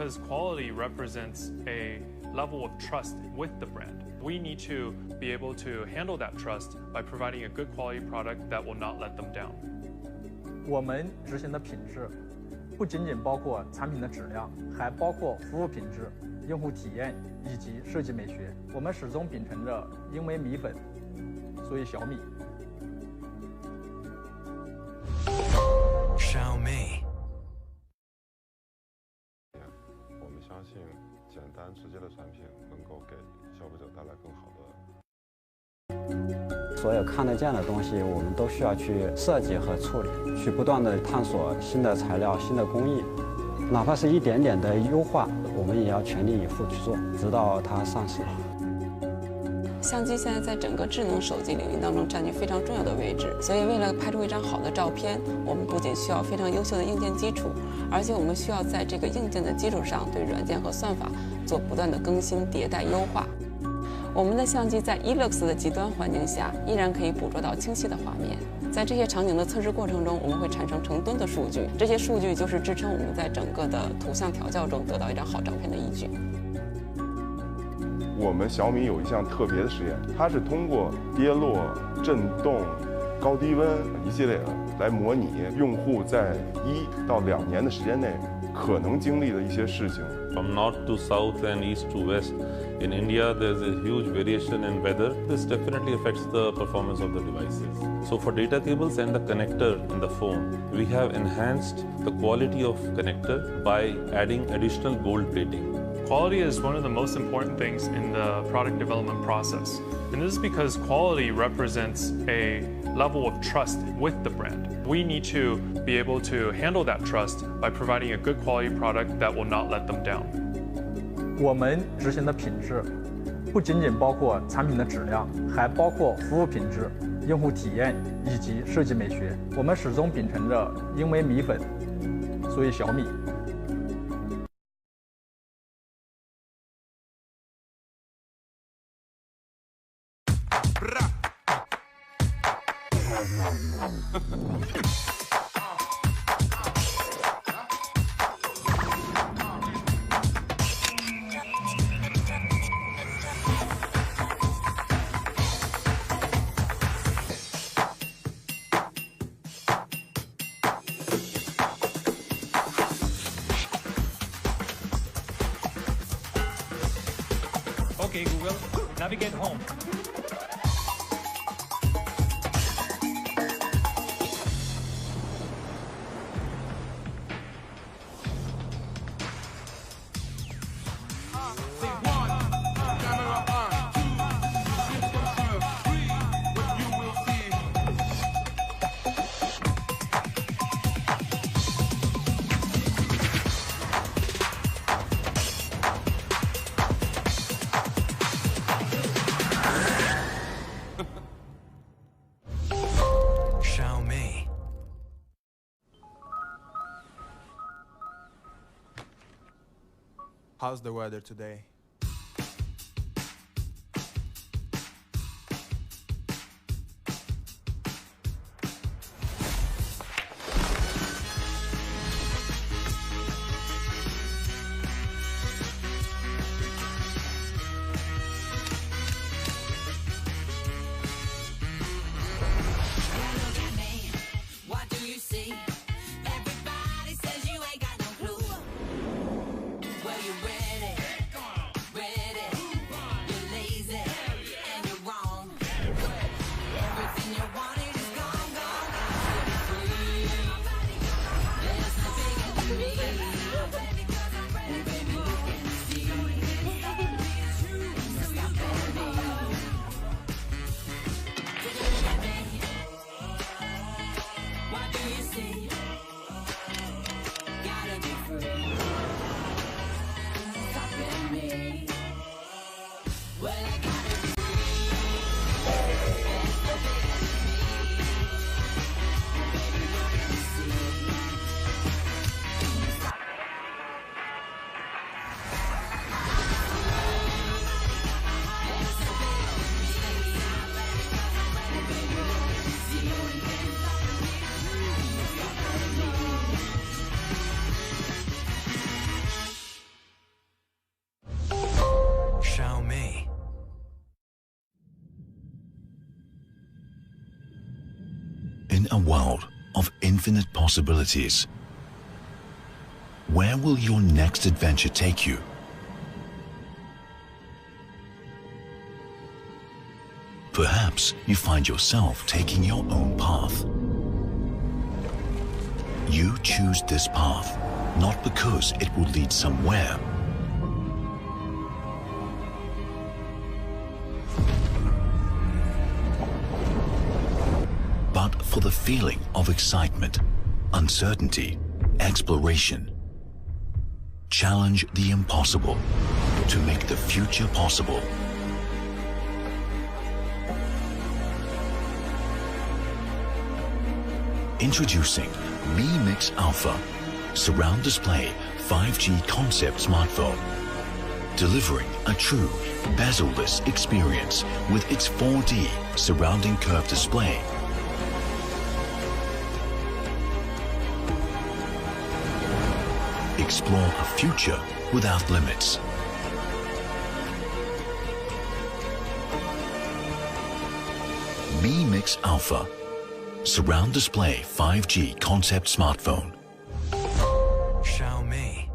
because quality represents a level of trust with the brand. We need to be able to handle that trust by providing a good quality product that will not let them down. 我们执行的品质不仅仅包括产品的质量，还包括服务品质、用户体验以及设计美学。我们始终秉承着因为米粉，所以小米。Xiaomi。我们相信，简单直接的产品能够给消费者带来更好的。所有看得见的东西，我们都需要去设计和处理，去不断的探索新的材料、新的工艺，哪怕是一点点的优化，我们也要全力以赴去做，直到它上市。相机现在在整个智能手机领域当中占据非常重要的位置，所以为了拍出一张好的照片，我们不仅需要非常优秀的硬件基础，而且我们需要在这个硬件的基础上对软件和算法做不断的更新、迭代、优化。我们的相机在 eLux 的极端环境下，依然可以捕捉到清晰的画面。在这些场景的测试过程中，我们会产生成吨的数据，这些数据就是支撑我们在整个的图像调教中得到一张好照片的依据。我们小米有一项特别的实验，它是通过跌落、震动、高低温一系列的来模拟用户在1到2年的时间内可能经历的一些事情。From north to south and east to west, in India there's a huge variation in weather. This definitely affects the performance of the devices. So for data cables and the connector in the phone, we have enhanced the quality of connector by adding additional gold plating. Quality is one of the most important things in the product development process. And this is because quality represents a level of trust with the brand. We need to be able to handle that trust by providing a good quality product that will not let them down. 我们执行的品质不仅仅包括产品的质量，还包括服务品质、用户体验以及设计美学。我们始终秉承着因为米粉，所以小米。Okay, Google, navigate home. Xiaomi. How's the weather today? What do you see? Everybody says you ain't got no clue. Well, you ready? a world of infinite possibilities. Where will your next adventure take you? Perhaps you find yourself taking your own path. You choose this path, not because it will lead somewhere, but for the feeling of excitement, uncertainty, exploration. Challenge the impossible to make the future possible. Introducing Mi Mix Alpha, surround display 5G concept smartphone, delivering a true bezel-less experience with its 4D surrounding curved display. Explore a future without limits. Mi Mix Alpha, surround display 5G concept smartphone. Xiaomi.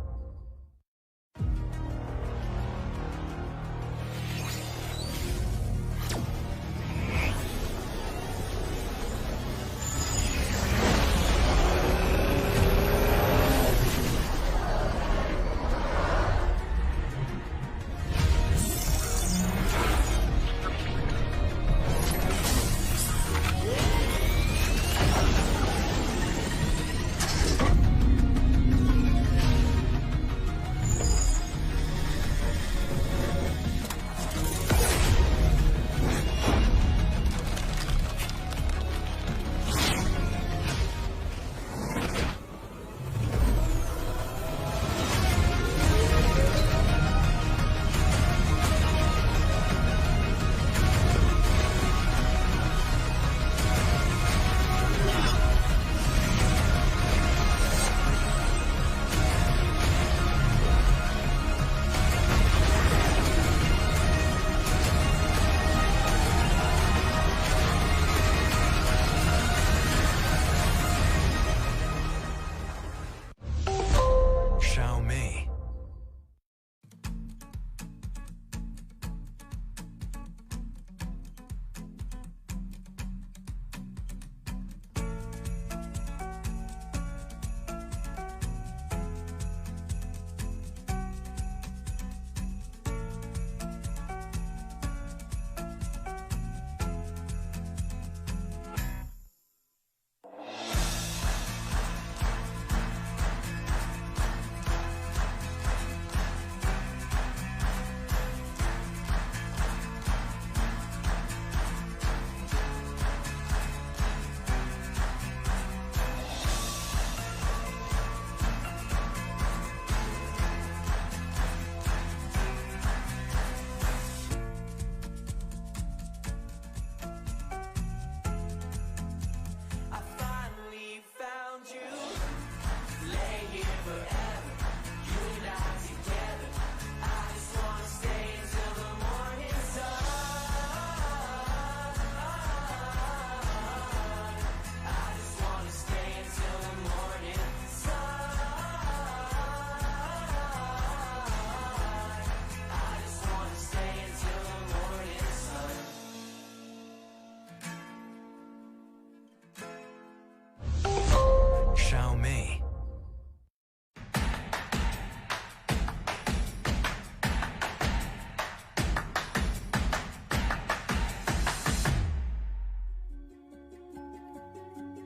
Xiaomi.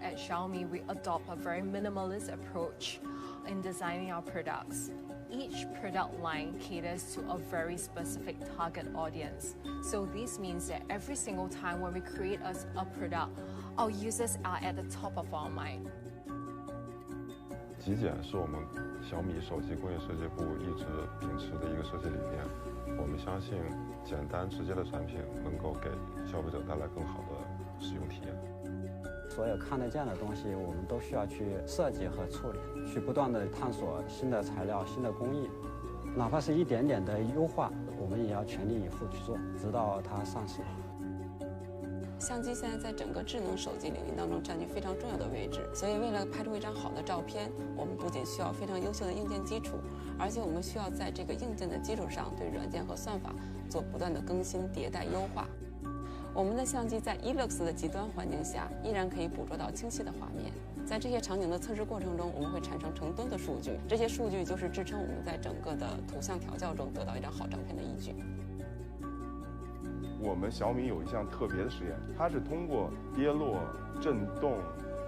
At Xiaomi, we adopt a very minimalist approach in designing our products. Each product line caters to a very specific target audience. So this means that every single time when we create a product, our users are at the top of our mind. 极简是我们小米手机工业设计部一直秉持的一个设计理念。我们相信，简单直接的产品能够给消费者带来更好的使用体验。所有看得见的东西，我们都需要去设计和处理，去不断地探索新的材料、新的工艺，哪怕是一点点的优化，我们也要全力以赴去做，直到它上市。相机现在在整个智能手机领域当中占据非常重要的位置，所以为了拍出一张好的照片，我们不仅需要非常优秀的硬件基础，而且我们需要在这个硬件的基础上对软件和算法做不断的更新、迭代、优化。我们的相机在 eLux 的极端环境下依然可以捕捉到清晰的画面。在这些场景的测试过程中，我们会产生成吨的数据，这些数据就是支撑我们在整个的图像调教中得到一张好照片的依据。我们小米有一项特别的实验，它是通过跌落、震动、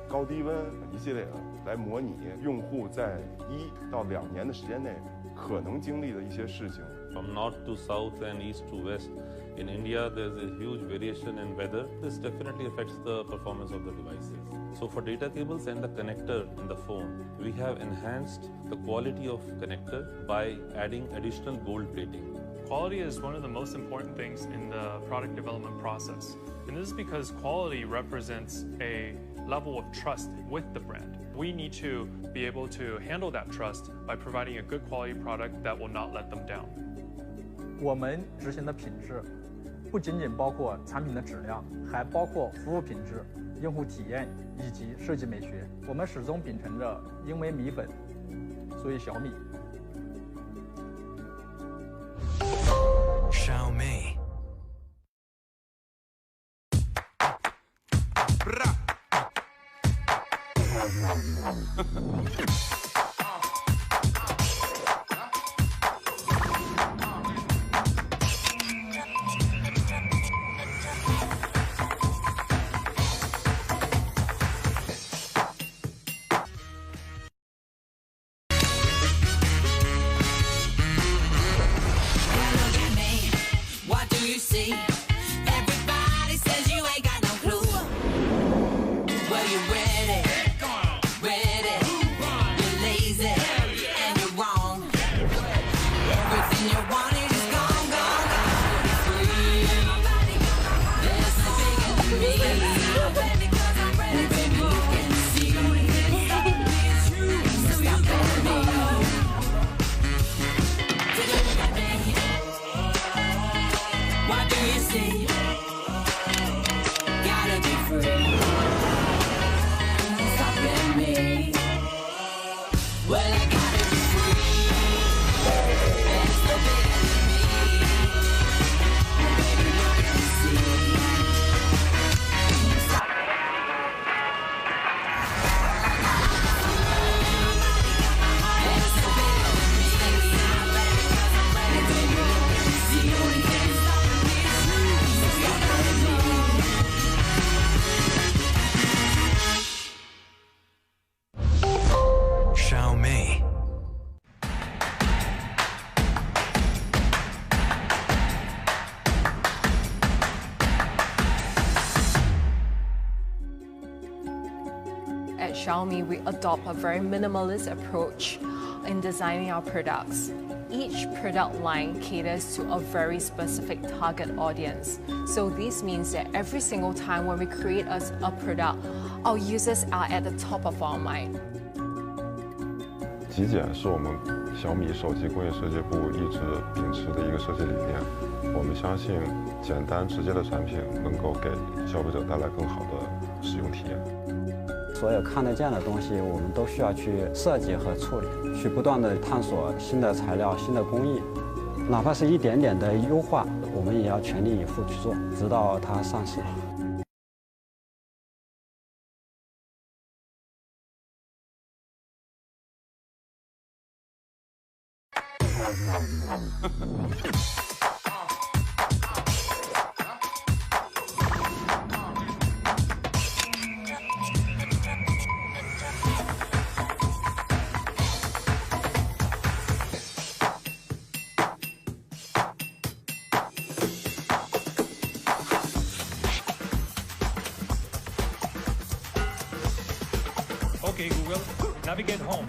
高低温一系列的来模拟用户在1到2年的时间内可能经历的一些事情。From north to south and east to west, in India there's a huge variation in weather. This definitely affects the performance of the devices. So for data cables and the connector in the phone, we have enhanced the quality of connector by adding additional gold plating. Quality is one of the most important things in the product development process. And this is because quality represents a level of trust with the brand. We need to be able to handle that trust by providing a good quality product that will not let them down. 我们执行的品质不仅仅包括产品的质量，还包括服务品质、用户体验以及设计美学。我们始终秉承着因为米本，所以小米。Xiaomi. Xiaomi. At Xiaomi, we adopt a very minimalist approach in designing our products. Each product line caters to a very specific target audience. So this means that every single time when we create a product, our users are at the top of our mind. 极简是我们小米手机工业设计部一直秉持的一个设计理念。我们相信，简单直接的产品能够给消费者带来更好的使用体验。所有看得见的东西，我们都需要去设计和处理，去不断地探索新的材料、新的工艺，哪怕是一点点的优化，我们也要全力以赴去做，直到它上市。Okay, Google, navigate home.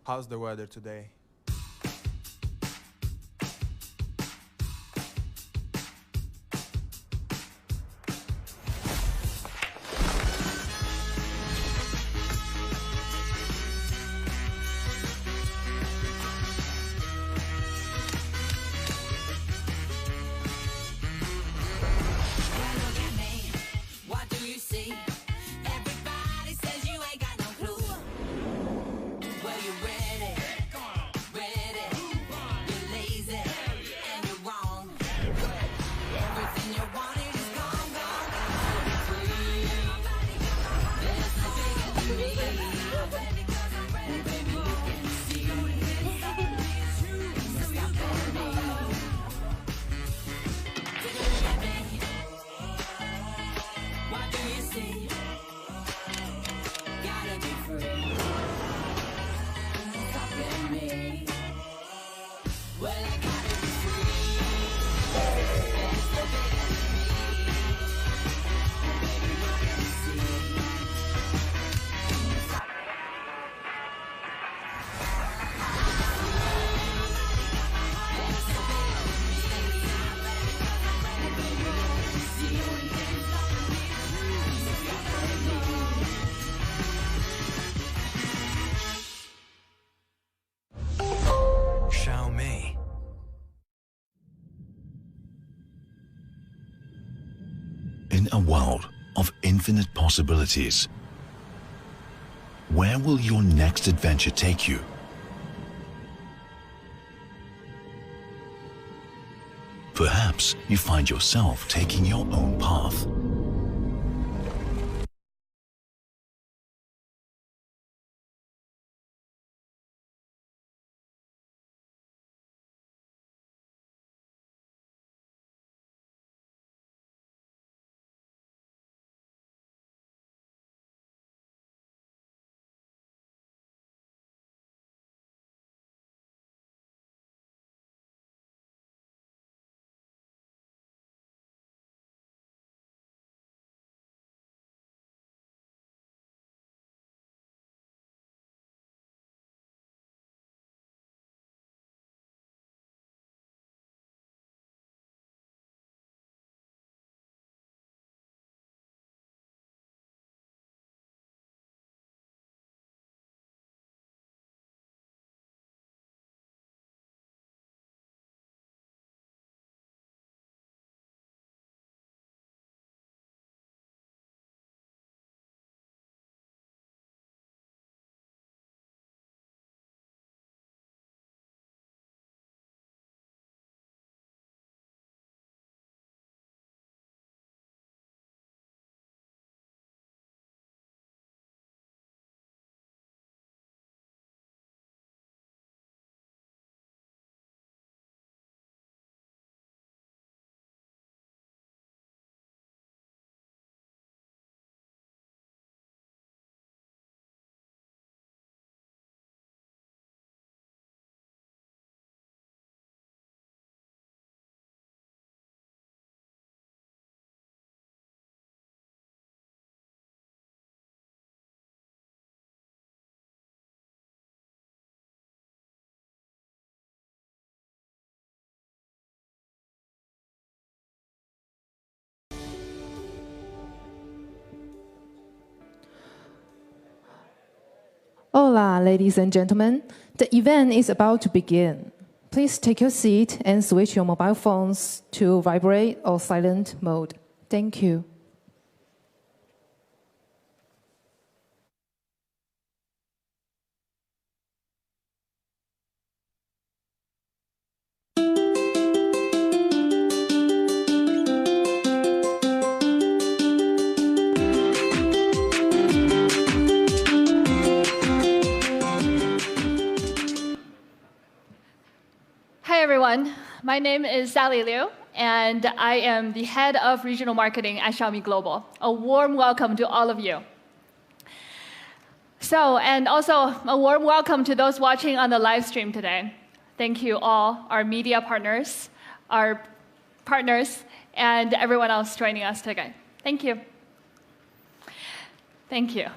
How's the weather today? Xiaomi. In a world of infinite possibilities, where will your next adventure take you? Perhaps you find yourself taking your own path. Hola, ladies and gentlemen. The event is about to begin. Please take your seat and switch your mobile phones to vibrate or silent mode. Thank you. Hi everyone, my name is Sally Liu, and I am the head of regional marketing at Xiaomi Global. A warm welcome to all of you. And also a warm welcome to those watching on the live stream today. Thank you all, our media partners, our partners, and everyone else joining us today. Thank you. Thank you.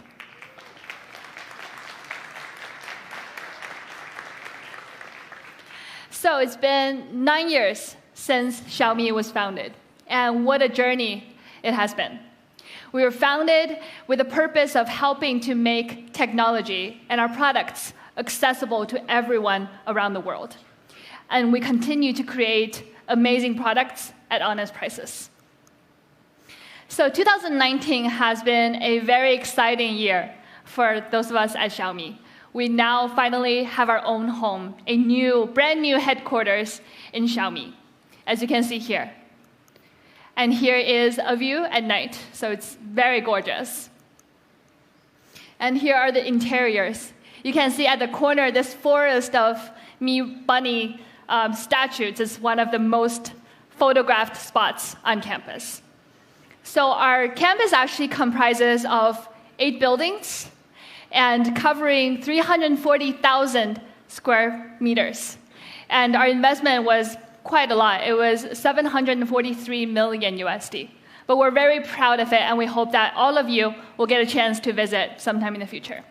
So it's been 9 years since Xiaomi was founded, and what a journey it has been. We were founded with the purpose of helping to make technology and our products accessible to everyone around the world. And we continue to create amazing products at honest prices. So 2019 has been a very exciting year for those of us at Xiaomi. We now finally have our own home, a brand new headquarters in Xiaomi, as you can see here. And here is a view at night, so it's very gorgeous. And here are the interiors. You can see at the corner, this forest of Mi Bunny statues is one of the most photographed spots on campus. So our campus actually comprises of 8 buildings and covering 340,000 square meters. And our investment was quite a lot. It was $743 million USD. But we're very proud of it, and we hope that all of you will get a chance to visit sometime in the future.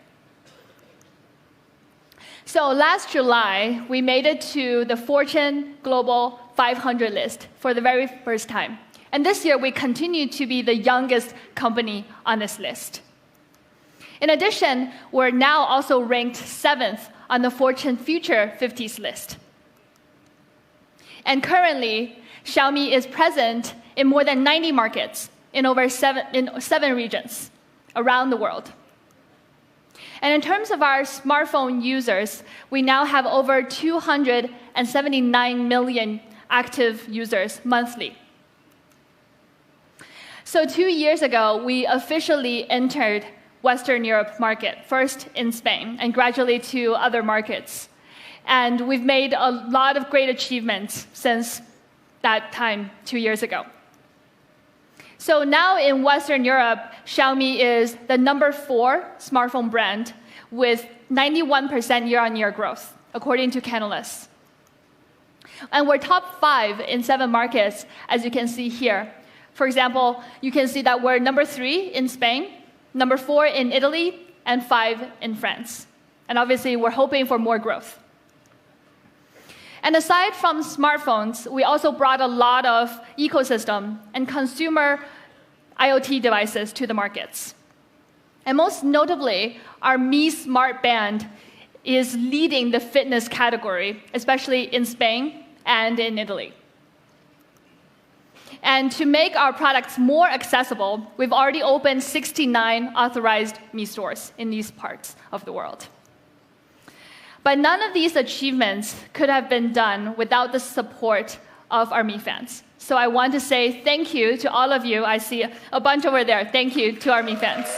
So last July, we made it to the Fortune Global 500 list for the very first time. And this year, we continue to be the youngest company on this list. In addition, we're now also ranked 7th on the Fortune Future 50s list. And currently, Xiaomi is present in more than 90 markets in over 7 regions around the world. And in terms of our smartphone users, we now have over 279 million active users monthly. So 2 years ago, we officially entered Western Europe market, first in Spain, and gradually to other markets. And we've made a lot of great achievements since that time 2 years ago. So now in Western Europe, Xiaomi is the number 4 smartphone brand with 91% year-on-year growth, according to Canalys. And we're top 5 in 7 markets, as you can see here. For example, you can see that we're number 3 in Spain, number 4 in Italy, and 5 in France. And obviously, we're hoping for more growth. And aside from smartphones, we also brought a lot of ecosystem and consumer IoT devices to the markets. And most notably, our Mi Smart Band is leading the fitness category, especially in Spain and in Italy. And to make our products more accessible, we've already opened 69 authorized Mi stores in these parts of the world. But none of these achievements could have been done without the support of our Mi fans. So I want to say thank you to all of you. I see a bunch over there. Thank you to our Mi fans.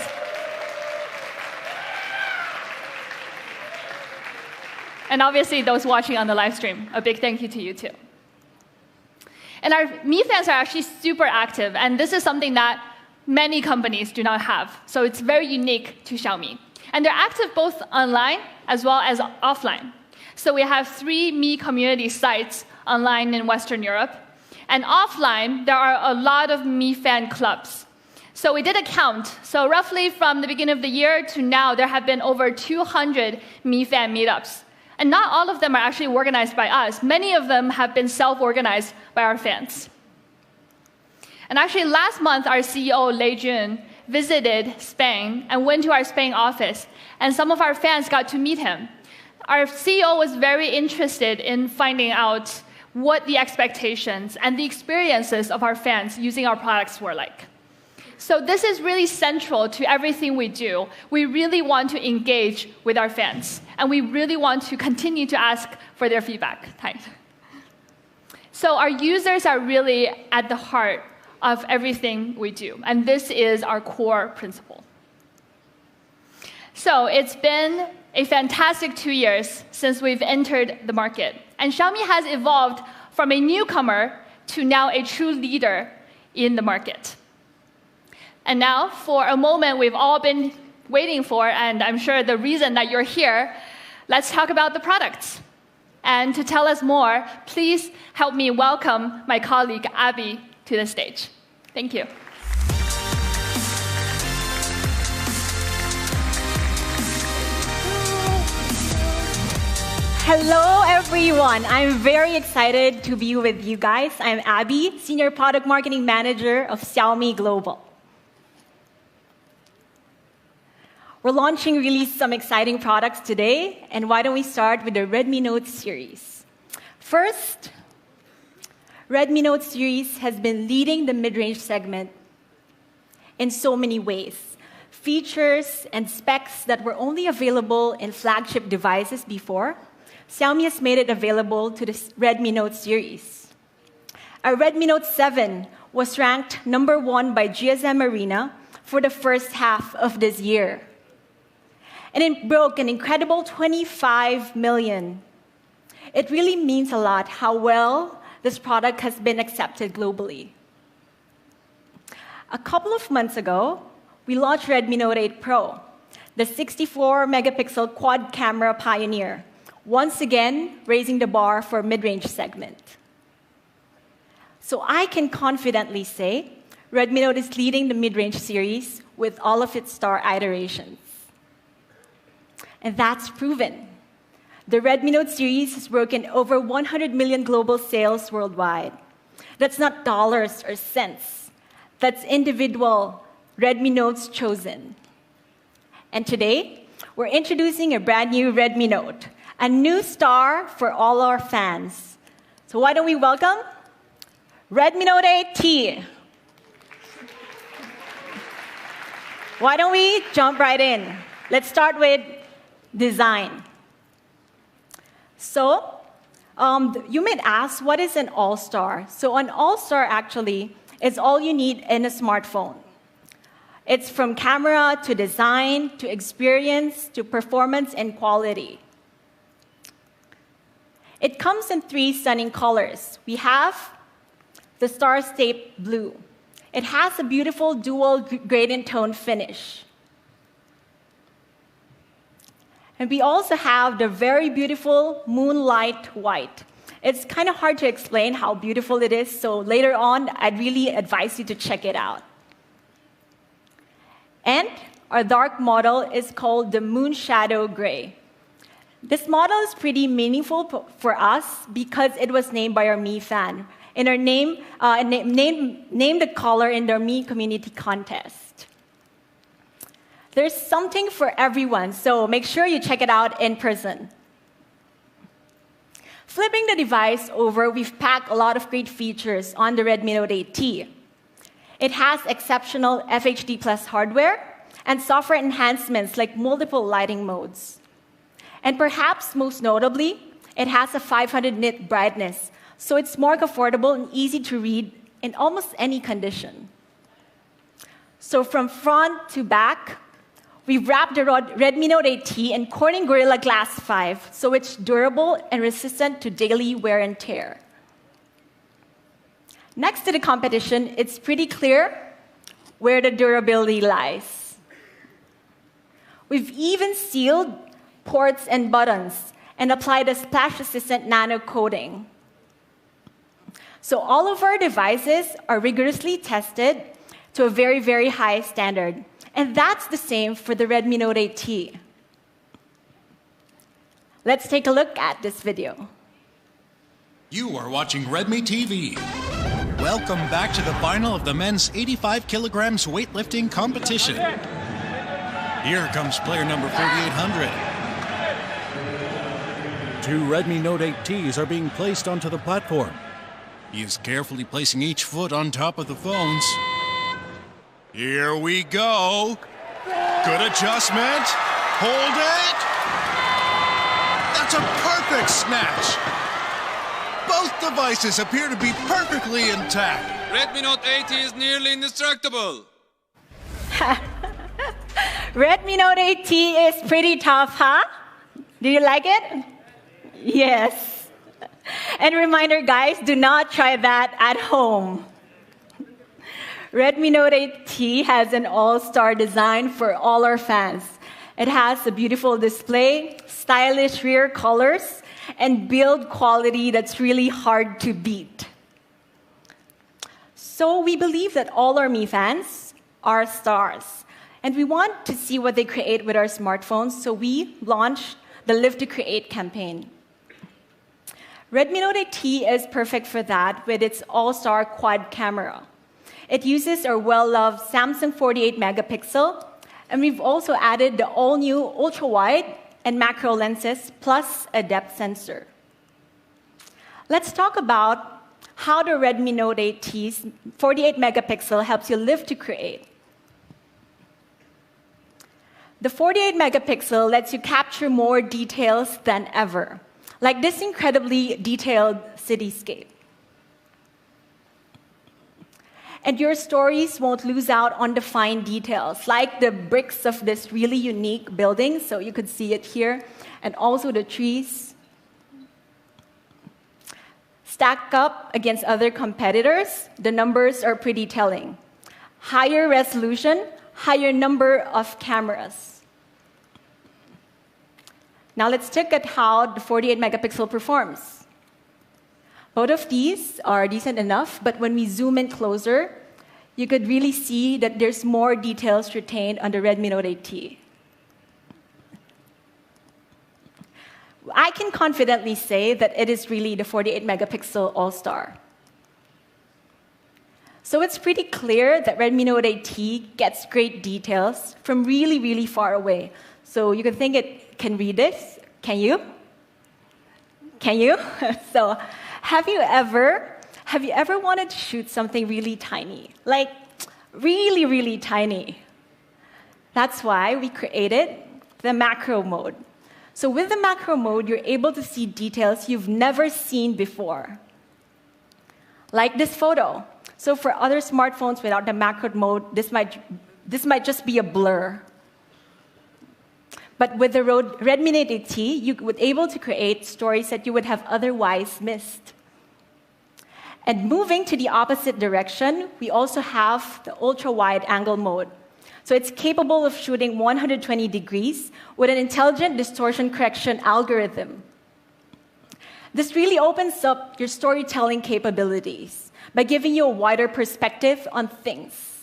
And obviously, those watching on the live stream, a big thank you to you too. And our Mi fans are actually super active, and this is something that many companies do not have. So it's very unique to Xiaomi. And they're active both online as well as offline. So we have 3 Mi community sites online in Western Europe. And offline, there are a lot of Mi fan clubs. So we did a count. So roughly from the beginning of the year to now, there have been over 200 Mi fan meetups. And not all of them are actually organized by us. Many of them have been self-organized by our fans. And actually, last month, our CEO, Lei Jun, visited Spain and went to our Spain office. And some of our fans got to meet him. Our CEO was very interested in finding out what the expectations and the experiences of our fans using our products were like. So this is really central to everything we do. We really want to engage with our fans, and we really want to continue to ask for their feedback. So our users are really at the heart of everything we do, and this is our core principle. So it's been a fantastic 2 years since we've entered the market, and Xiaomi has evolved from a newcomer to now a true leader in the market. And now, for a moment we've all been waiting for, and I'm sure the reason that you're here, let's talk about the products. And to tell us more, please help me welcome my colleague, Abby, to the stage. Thank you. Hello, everyone. I'm very excited to be with you guys. I'm Abby, Senior Product Marketing Manager of Xiaomi Global. We're launching really some exciting products today, and why don't we start with the Redmi Note series. First, Redmi Note series has been leading the mid-range segment in so many ways. Features and specs that were only available in flagship devices before, Xiaomi has made it available to the Redmi Note series. Our Redmi Note 7 was ranked #1 by GSM Arena for the first half of this year. And it broke an incredible 25 million. It really means a lot how well this product has been accepted globally. A couple of months ago, we launched Redmi Note 8 Pro, the 64-megapixel quad camera pioneer, once again raising the bar for mid-range segment. So I can confidently say Redmi Note is leading the mid-range series with all of its star iterations. And that's proven. The Redmi Note series has broken over 100 million global sales worldwide. That's not dollars or cents. That's individual Redmi Notes chosen. And today, we're introducing a brand new Redmi Note, a new star for all our fans. So why don't we welcome Redmi Note 8T. Why don't we jump right in? Let's start with design. So, you might ask, what is an all-star? So an all-star actually is all you need in a smartphone. It's from camera to design, to experience, to performance and quality. It comes in 3 stunning colors. We have the star-shaped blue. It has a beautiful dual gradient tone finish. And we also have the very beautiful moonlight white. It's kind of hard to explain how beautiful it is, so later on, I'd really advise you to check it out. And our dark model is called the Moon Shadow Gray. This model is pretty meaningful for us because it was named by our Mi fan. In our named the color in their Mi community contest. There's something for everyone, so make sure you check it out in person. Flipping the device over, we've packed a lot of great features on the Redmi Note 8T. It has exceptional FHD Plus hardware and software enhancements like multiple lighting modes. And perhaps most notably, it has a 500 nit brightness, so it's more affordable and easy to read in almost any condition. So from front to back, we've wrapped the Redmi Note 8T in Corning Gorilla Glass 5, so it's durable and resistant to daily wear and tear. Next to the competition, it's pretty clear where the durability lies. We've even sealed ports and buttons and applied a splash-resistant nano coating. So all of our devices are rigorously tested to a very, very high standard. And that's the same for the Redmi Note 8T. Let's take a look at this video. You are watching Redmi TV. Welcome back to the final of the men's 85 kilograms weightlifting competition. Here comes player number 4800. 2 Redmi Note 8Ts are being placed onto the platform. He is carefully placing each foot on top of the phones. Here we go. Good adjustment. Hold it. That's a perfect snatch. Both devices appear to be perfectly intact. Redmi Note 8 is nearly indestructible. Redmi Note 8T is pretty tough, huh? Do you like it? Yes. And reminder, guys, do not try that at home. Redmi Note 8T has an all-star design for all our fans. It has a beautiful display, stylish rear colors, and build quality that's really hard to beat. So we believe that all our Mi fans are stars. And we want to see what they create with our smartphones, so we launched the Live to Create campaign. Redmi Note 8T is perfect for that with its all-star quad camera. It uses our well-loved Samsung 48 megapixel, and we've also added the all-new ultra-wide and macro lenses plus a depth sensor. Let's talk about how the Redmi Note 8T's 48 megapixel helps you live to create. The 48 megapixel lets you capture more details than ever, like this incredibly detailed cityscape. And your stories won't lose out on the fine details, like the bricks of this really unique building, so you could see it here, and also the trees. Stacked up against other competitors, the numbers are pretty telling. Higher resolution, higher number of cameras. Now let's look at how the 48 megapixel performs. Both of these are decent enough, but when we zoom in closer, you could really see that there's more details retained on the Redmi Note 8T. I can confidently say that it is really the 48 megapixel all-star. So it's pretty clear that Redmi Note 8T gets great details from really, really far away. So you can think it can read this. Can you? Can you? So have you ever wanted to shoot something really tiny? Like really, really tiny. That's why we created the macro mode. So with the macro mode, you're able to see details you've never seen before. Like this photo. So for other smartphones without the macro mode, this might just be a blur. But with the Redmi Note 8T, you would be able to create stories that you would have otherwise missed. And moving to the opposite direction, we also have the ultra-wide angle mode. So it's capable of shooting 120 degrees with an intelligent distortion correction algorithm. This really opens up your storytelling capabilities by giving you a wider perspective on things.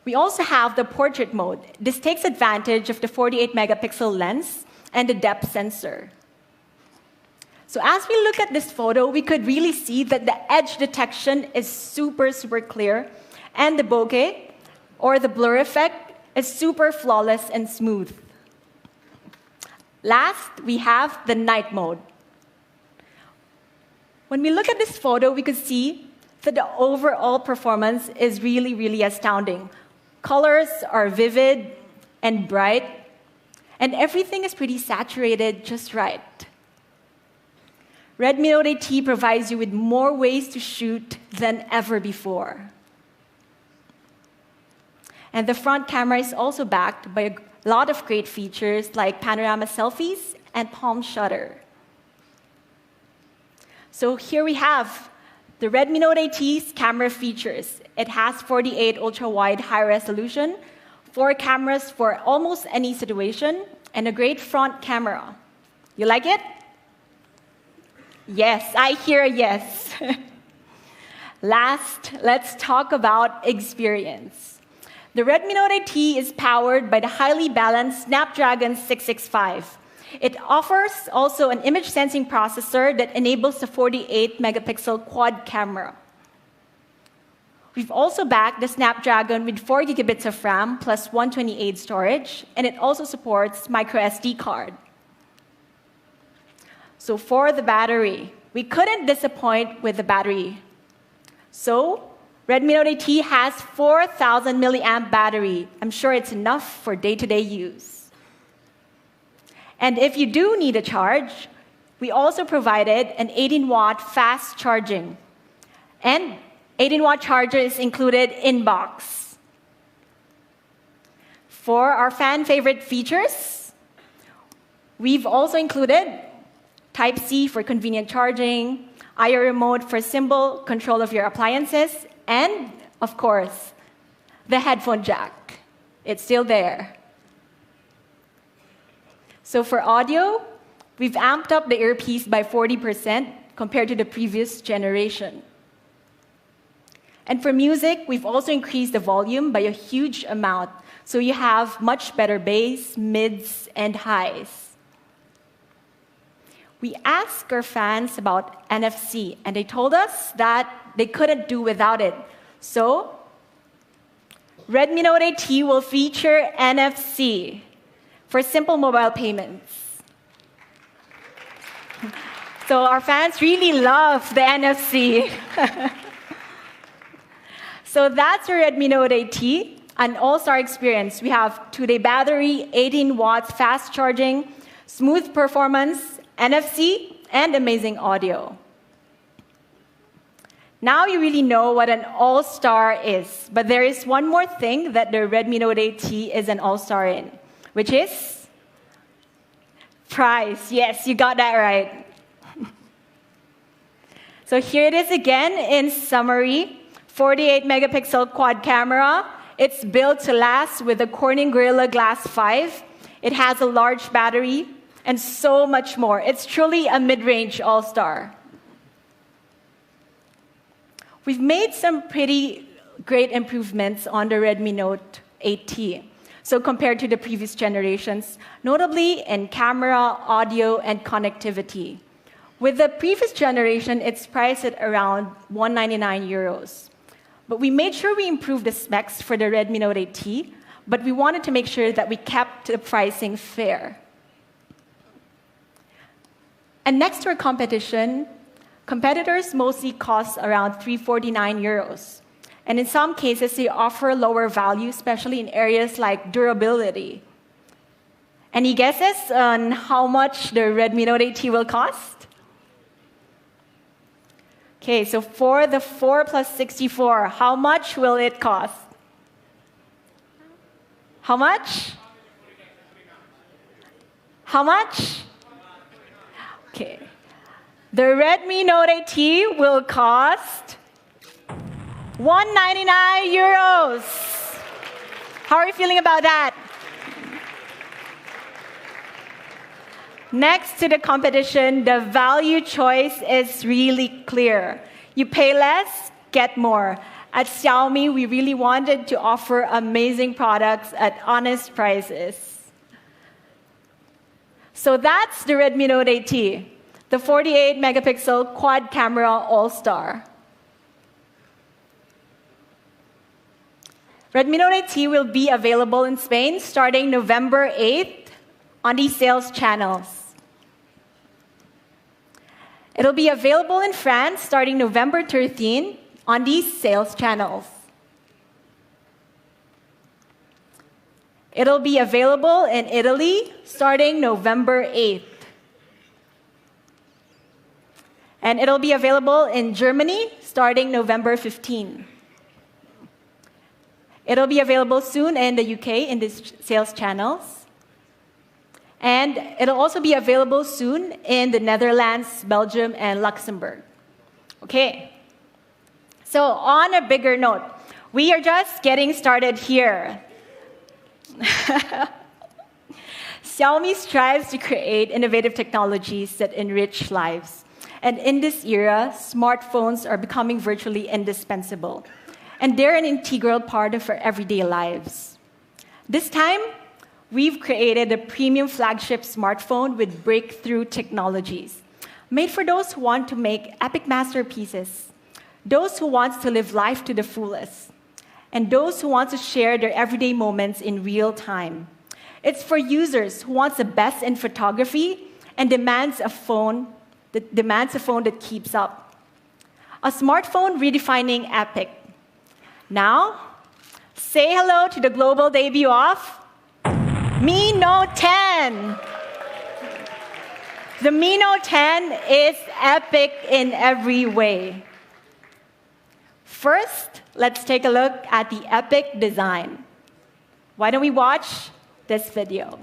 We also have the portrait mode. This takes advantage of the 48 megapixel lens and the depth sensor. So as we look at this photo, we could really see that the edge detection is super, super clear, and the bokeh, or the blur effect, is super flawless and smooth. Last, we have the night mode. When we look at this photo, we could see that the overall performance is really, really astounding. Colors are vivid and bright, and everything is pretty saturated just right. Redmi Note 8T provides you with more ways to shoot than ever before. And the front camera is also backed by a lot of great features like panorama selfies and palm shutter. So here we have the Redmi Note 8T's camera features. It has 48 ultra-wide high resolution, 4 cameras for almost any situation, and a great front camera. You like it? Yes, I hear a yes. Last, let's talk about experience. The Redmi Note 8T is powered by the highly balanced Snapdragon 665. It offers also an image sensing processor that enables the 48 megapixel quad camera. We've also backed the Snapdragon with 4 gigabits of RAM plus 128 storage, and it also supports micro SD card. So for the battery, we couldn't disappoint with the battery. So Redmi Note 8T has 4,000 milliamp battery. I'm sure it's enough for day-to-day use. And if you do need a charge, we also provided an 18-watt fast charging. And 18-watt charger is included in box. For our fan favorite features, we've also included Type-C for convenient charging, IO remote for simple control of your appliances, and, of course, the headphone jack. It's still there. So for audio, we've amped up the earpiece by 40% compared to the previous generation. And for music, we've also increased the volume by a huge amount, so you have much better bass, mids, and highs. We asked our fans about NFC, and they told us that they couldn't do without it. So, Redmi Note 8T will feature NFC for simple mobile payments. So our fans really love the NFC. So that's our Redmi Note 8T, an all-star experience. We have 2-day battery, 18 watts fast charging, smooth performance, NFC, and amazing audio. Now you really know what an all-star is, but there is one more thing that the Redmi Note 8T is an all-star in, which is price. Yes, you got that right. So here it is again in summary. 48 megapixel quad camera. It's built to last with the Corning Gorilla Glass 5. It has a large battery and so much more. It's truly a mid-range all-star. We've made some pretty great improvements on the Redmi Note 8T. So compared to the previous generations, notably in camera, audio, and connectivity. With the previous generation, it's priced at around 199 euros. But we made sure we improved the specs for the Redmi Note 8T, but we wanted to make sure that we kept the pricing fair. And next to our competition, competitors mostly cost around 349 euros. And in some cases, they offer lower value, especially in areas like durability. Any guesses on how much the Redmi Note 8T will cost? Okay, so for the 4 plus 64, how much will it cost? How much? How much? Okay. The Redmi Note 8T will cost 199 euros. How are you feeling about that? Next to the competition, the value choice is really clear. You pay less, get more. At Xiaomi, we really wanted to offer amazing products at honest prices. So that's the Redmi Note 8T, the 48 megapixel quad camera all-star. Redmi Note 8T will be available in Spain starting November 8th on these sales channels. It'll be available in France starting November 13 on these sales channels. It'll be available in Italy starting November 8th. And it'll be available in Germany starting November 15. It'll be available soon in the UK in these sales channels. And it'll also be available soon in the Netherlands, Belgium, and Luxembourg. Okay. So on a bigger note, we are just getting started here. Xiaomi strives to create innovative technologies that enrich lives. And in this era, smartphones are becoming virtually indispensable. And they're an integral part of our everyday lives. This time, we've created a premium flagship smartphone with breakthrough technologies, made for those who want to make epic masterpieces, those who want to live life to the fullest, and those who want to share their everyday moments in real time. It's for users who want the best in photography and demands a phone that keeps up. A smartphone redefining epic. Now, say hello to the global debut of Mi Note 10. The Mi Note 10 is epic in every way. First, let's take a look at the epic design. Why don't we watch this video?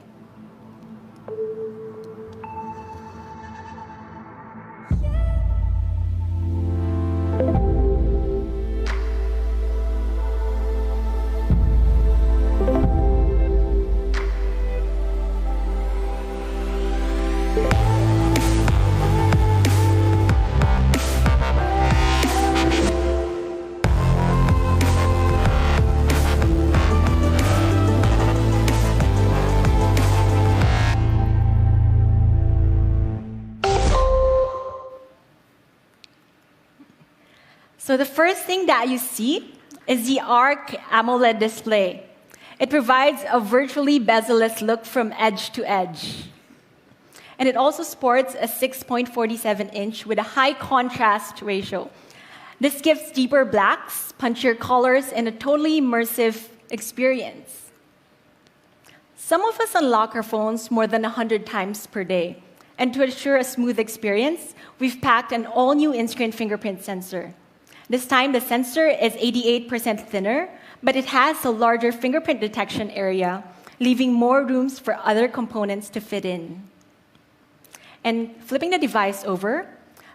So the first thing that you see is the ARC AMOLED display. It provides a virtually bezel-less look from edge to edge. And it also sports a 6.47 inch with a high contrast ratio. This gives deeper blacks, punchier colors, and a totally immersive experience. Some of us unlock our phones more than 100 times per day. And to ensure a smooth experience, we've packed an all-new in-screen fingerprint sensor. This time, the sensor is 88% thinner, but it has a larger fingerprint detection area, leaving more rooms for other components to fit in. And flipping the device over,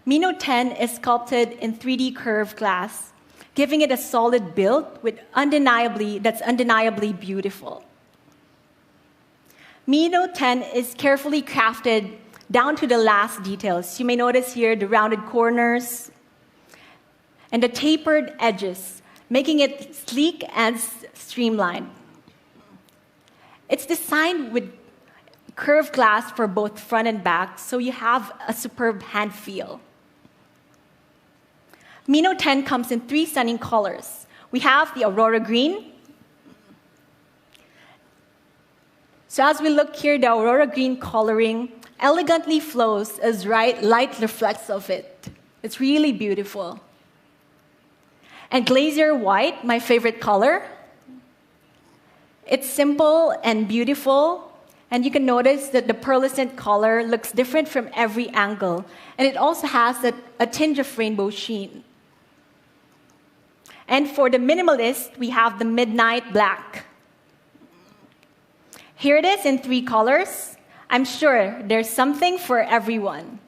Mi Note 10 is sculpted in 3D curved glass, giving it a solid build that's undeniably beautiful. Mi Note 10 is carefully crafted down to the last details. You may notice here the rounded corners and the tapered edges, making it sleek and streamlined. It's designed with curved glass for both front and back, so you have a superb hand feel. Mi Note 10 comes in 3 stunning colors. We have the Aurora Green. So as we look here, the Aurora Green coloring elegantly flows as light reflects off it. It's really beautiful. And Glacier White, my favorite color. It's simple and beautiful, and you can notice that the pearlescent color looks different from every angle, and it also has a tinge of rainbow sheen. And for the minimalist, we have the Midnight Black. Here it is in 3 colors. I'm sure there's something for everyone.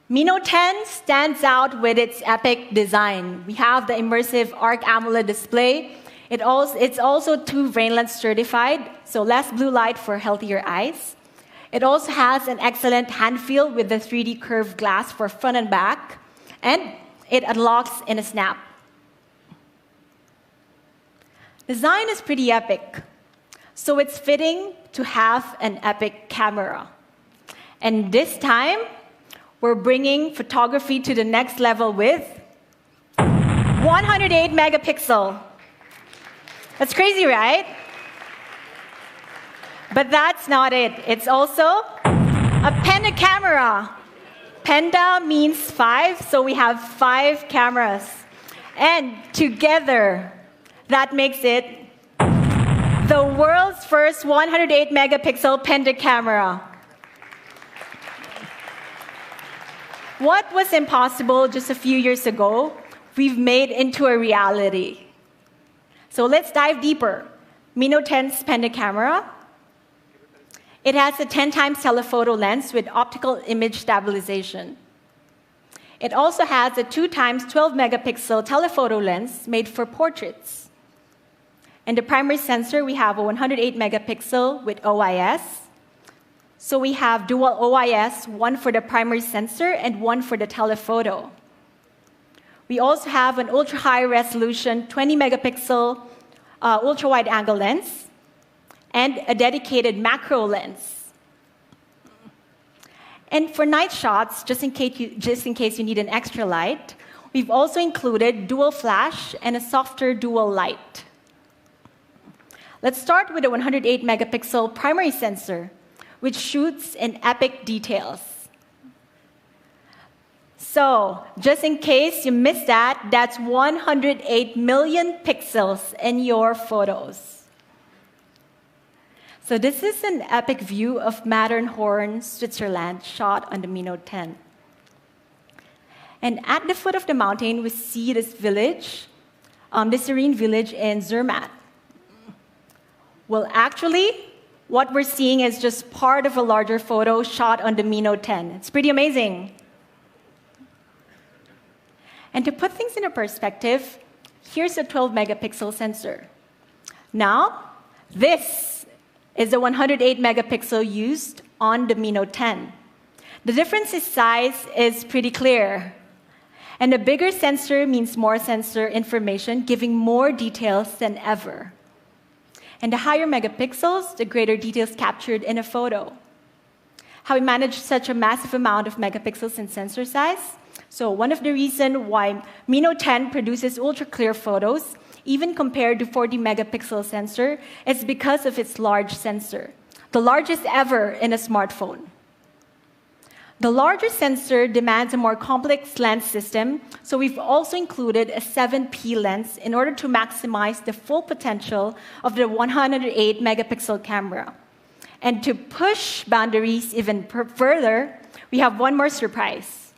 Mi Note 10 stands out with its epic design. We have the immersive ARC AMOLED display. It's also 2 rain-lens certified, so less blue light for healthier eyes. It also has an excellent hand feel with the 3D curved glass for front and back, and it unlocks in a snap. Design is pretty epic, so it's fitting to have an epic camera. And this time, we're bringing photography to the next level with 108 megapixel. That's crazy, right? But that's not it. It's also a Penta camera. Penta means 5, so we have 5 cameras. And together, that makes it the world's first 108 megapixel Penta camera. What was impossible just a few years ago, we've made into a reality. So let's dive deeper. Mi Note 10's Penta camera. It has a 10 times telephoto lens with optical image stabilization. It also has a 2 times 12 megapixel telephoto lens made for portraits. And the primary sensor, we have a 108 megapixel with OIS. So we have dual OIS, one for the primary sensor and one for the telephoto. We also have an ultra-high resolution 20 megapixel ultra-wide angle lens and a dedicated macro lens. And for night shots, just in case you need an extra light, we've also included dual flash and a softer dual light. Let's start with a 108 megapixel primary sensor, which shoots in epic details. So, just in case you missed that, that's 108 million pixels in your photos. So this is an epic view of Matterhorn, Switzerland, shot on the Mi Note 10. And at the foot of the mountain, we see this village, this serene village in Zermatt. Well, actually, what we're seeing is just part of a larger photo shot on the Mi Note 10. It's pretty amazing. And to put things into perspective, here's a 12 megapixel sensor. Now, this is the 108 megapixel used on the Mi Note 10. The difference in size is pretty clear. And a bigger sensor means more sensor information, giving more details than ever. And the higher megapixels, the greater details captured in a photo. how we manage such a massive amount of megapixels in sensor size. So one of the reasons why Mi Note 10 produces ultra-clear photos, even compared to 40 megapixel sensor, is because of its large sensor, the largest ever in a smartphone. The larger sensor demands a more complex lens system, so we've also included a 7P lens in order to maximize the full potential of the 108 megapixel camera. And to push boundaries even further, we have one more surprise.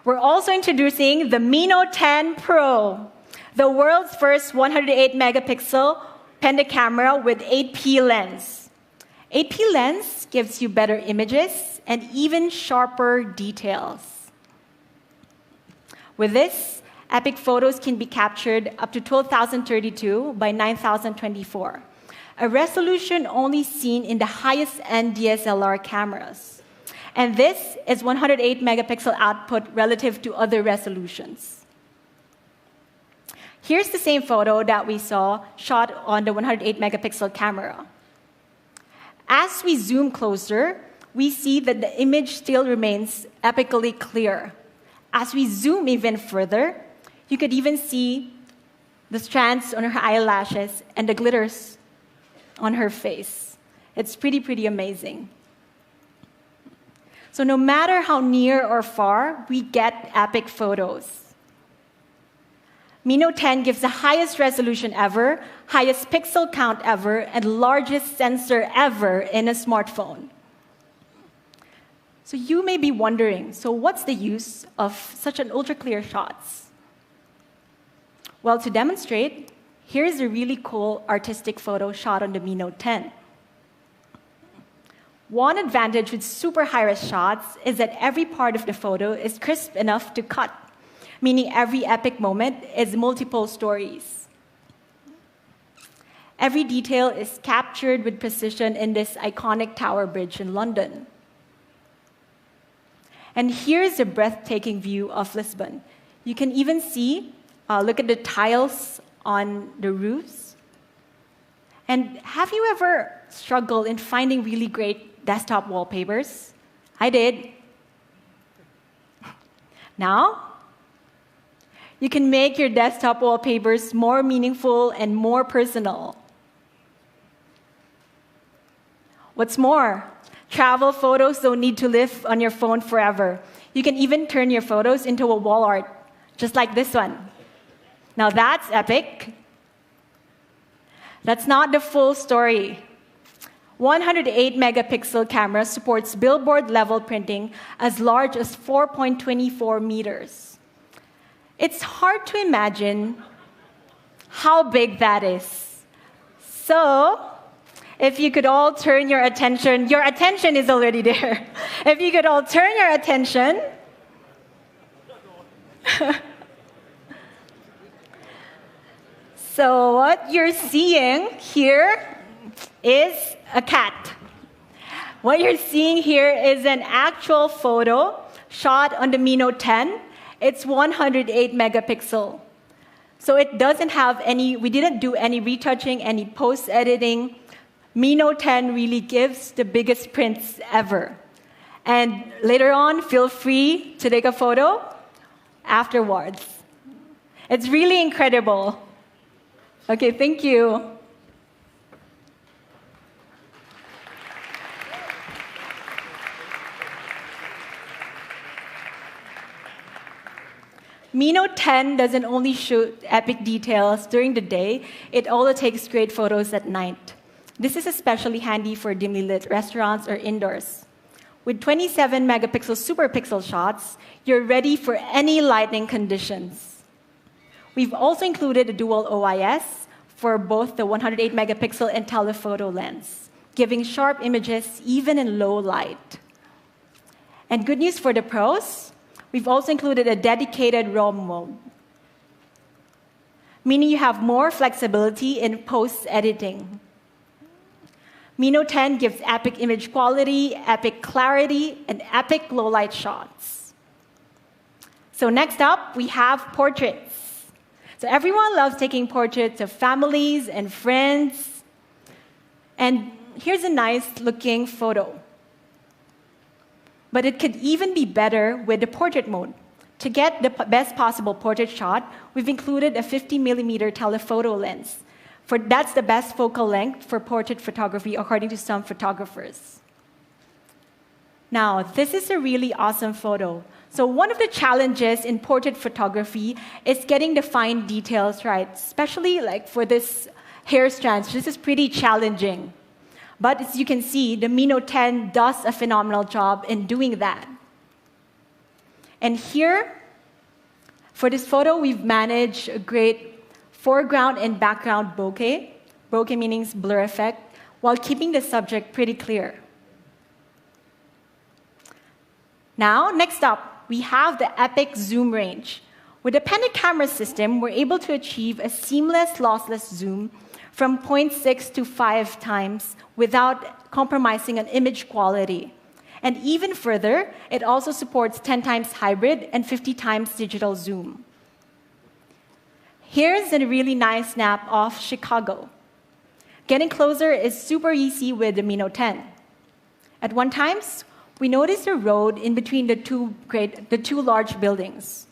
We're also introducing the Mi Note 10 Pro, the world's first 108 megapixel Penta camera with 8P lens. 8P lens gives you better images and even sharper details. With this, epic photos can be captured up to 12,032 by 9,024, a resolution only seen in the highest-end DSLR cameras. And this is 108 megapixel output relative to other resolutions. Here's the same photo that we saw shot on the 108 megapixel camera. As we zoom closer, we see that the image still remains epically clear. As we zoom even further, you could even see the strands on her eyelashes and the glitters on her face. It's pretty amazing. So no matter how near or far, we get epic photos. Mi Note 10 gives the highest resolution ever, highest pixel count ever, and largest sensor ever in a smartphone. So you may be wondering, so what's the use of such an ultra-clear shots? Well, to demonstrate, here's a really cool artistic photo shot on the Mi Note 10. One advantage with super high-res shots is that every part of the photo is crisp enough to cut, meaning every epic moment is multiple stories. Every detail is captured with precision in this iconic tower bridge in London. And here's a breathtaking view of Lisbon. You can even see, look at the tiles on the roofs. And have you ever struggled in finding really great desktop wallpapers? I did. Now, you can make your desktop wallpapers more meaningful and more personal. What's more, travel photos don't need to live on your phone forever. You can even turn your photos into a wall art, just like this one. Now that's epic. That's not the full story. 108 megapixel camera supports billboard level printing as large as 4.24 meters. It's hard to imagine how big that is. So, if you could all turn your attention is already there. If you could all turn your attention. So, what you're seeing here is a cat. What you're seeing here is an actual photo shot on the Mi Note 10. It's 108 megapixel. So it doesn't have we didn't do any retouching, any post-editing. Mi Note 10 really gives the biggest prints ever. And later on, feel free to take a photo afterwards. It's really incredible. Okay, thank you. Mi Note 10 doesn't only shoot epic details during the day, it also takes great photos at night. This is especially handy for dimly lit restaurants or indoors. With 27 megapixel super pixel shots, you're ready for any lighting conditions. We've also included a dual OIS for both the 108 megapixel and telephoto lens, giving sharp images even in low light. And good news for the pros, we've also included a dedicated RAW mode, meaning you have more flexibility in post-editing. Mi Note 10 gives epic image quality, epic clarity, and epic low-light shots. So next up, we have portraits. So everyone loves taking portraits of families and friends. And here's a nice looking photo. But it could even be better with the portrait mode. To get the best possible portrait shot, we've included a 50mm telephoto lens. That's the best focal length for portrait photography, according to some photographers. Now, this is a really awesome photo. So one of the challenges in portrait photography is getting the fine details right, especially like for this hair strands. This is pretty challenging. But as you can see, the Mi Note 10 does a phenomenal job in doing that. And here, for this photo, we've managed a great foreground and background bokeh. Bokeh meaning blur effect, while keeping the subject pretty clear. Now, next up, we have the epic zoom range. With the Panda camera system, we're able to achieve a seamless, lossless zoom from 0.6 to 5 times without compromising on image quality. And even further, it also supports 10 times hybrid and 50 times digital zoom. Here's a really nice snap of Chicago. Getting closer is super easy with the Mi Note 10. At one time, we noticed a road in between the two large buildings.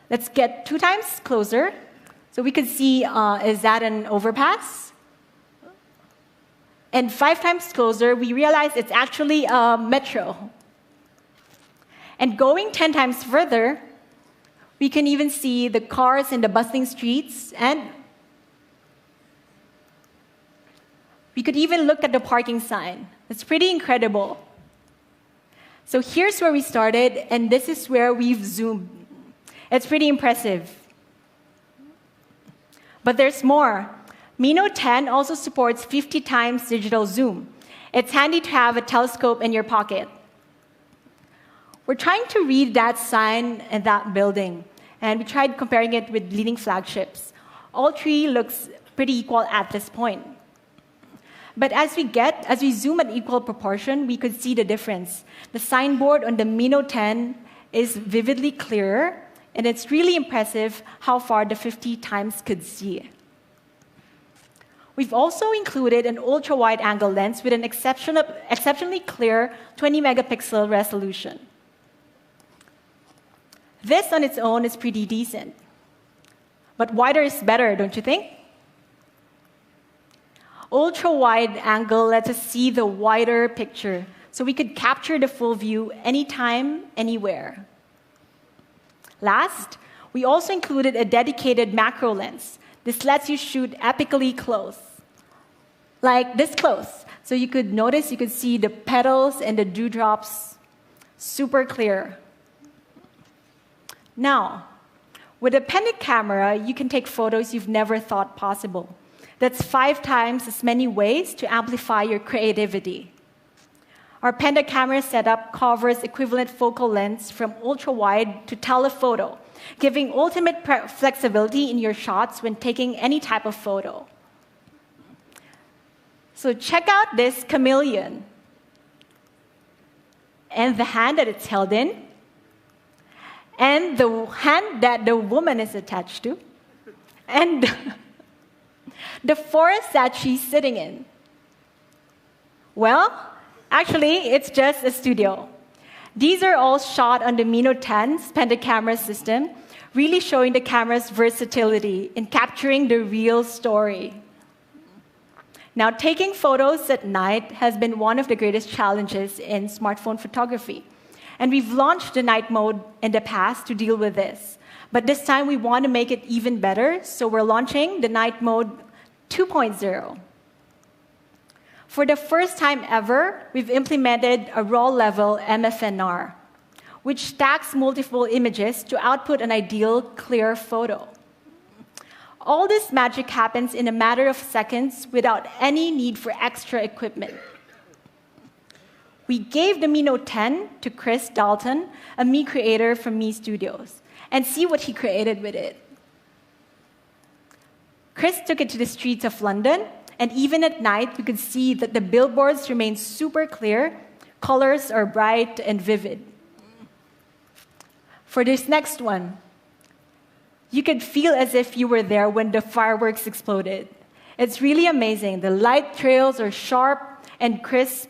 Let's get 2 times closer. So we could see, is that an overpass? And 5 times closer, we realized it's actually a metro. And going 10 times further, we can even see the cars in the bustling streets, and we could even look at the parking sign. It's pretty incredible. So here's where we started, and this is where we've zoomed. It's pretty impressive. But there's more. Mi Note 10 also supports 50 times digital zoom. It's handy to have a telescope in your pocket. We're trying to read that sign in that building, and we tried comparing it with leading flagships. All 3 looks pretty equal at this point. But as we zoom at equal proportion, we could see the difference. The signboard on the Mi Note 10 is vividly clearer, and it's really impressive how far the 50 times could see. We've also included an ultra-wide angle lens with an exceptionally clear 20-megapixel resolution. This on its own is pretty decent. But wider is better, don't you think? Ultra-wide angle lets us see the wider picture, so we could capture the full view anytime, anywhere. Last, we also included a dedicated macro lens. This lets you shoot epically close, like this close. So you could see the petals and the dewdrops super clear. Now, with a Panda camera, you can take photos you've never thought possible. That's 5 times as many ways to amplify your creativity. Our Panda camera setup covers equivalent focal lengths from ultra-wide to telephoto, giving ultimate flexibility in your shots when taking any type of photo. So check out this chameleon and the hand that it's held in, and the hand that the woman is attached to, and the forest that she's sitting in. Well, actually, it's just a studio. These are all shot on the Mi Note 10's Panda camera system, really showing the camera's versatility in capturing the real story. Now, taking photos at night has been one of the greatest challenges in smartphone photography. And we've launched the night mode in the past to deal with this. But this time, we want to make it even better, so we're launching the night mode 2.0. For the first time ever, we've implemented a raw-level MFNR, which stacks multiple images to output an ideal, clear photo. All this magic happens in a matter of seconds without any need for extra equipment. We gave the Mi Note 10 to Chris Dalton, a Mi creator from Mi Studios, and see what he created with it. Chris took it to the streets of London, and even at night, we could see that the billboards remain super clear, colors are bright and vivid. For this next one, you could feel as if you were there when the fireworks exploded. It's really amazing. The light trails are sharp and crisp.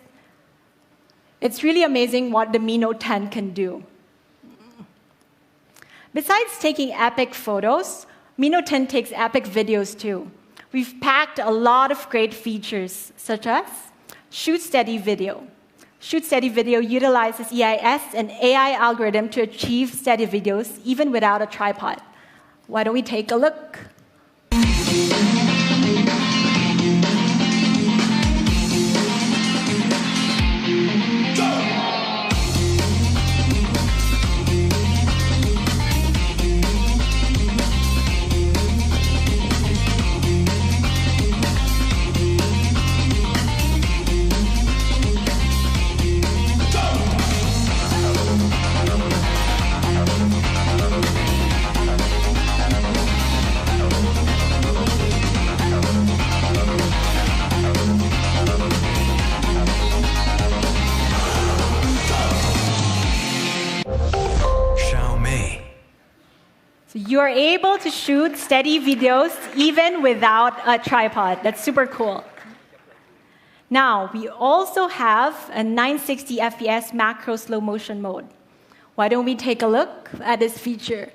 It's really amazing what the Mi Note 10 can do. Besides taking epic photos, Mi Note 10 takes epic videos too. We've packed a lot of great features, such as Shoot Steady Video. Shoot Steady Video utilizes EIS and AI algorithm to achieve steady videos even without a tripod. Why don't we take a look? Xiaomi. So you are able to shoot steady videos even without a tripod. That's super cool. Now, we also have a 960 FPS macro slow motion mode. Why don't we take a look at this feature?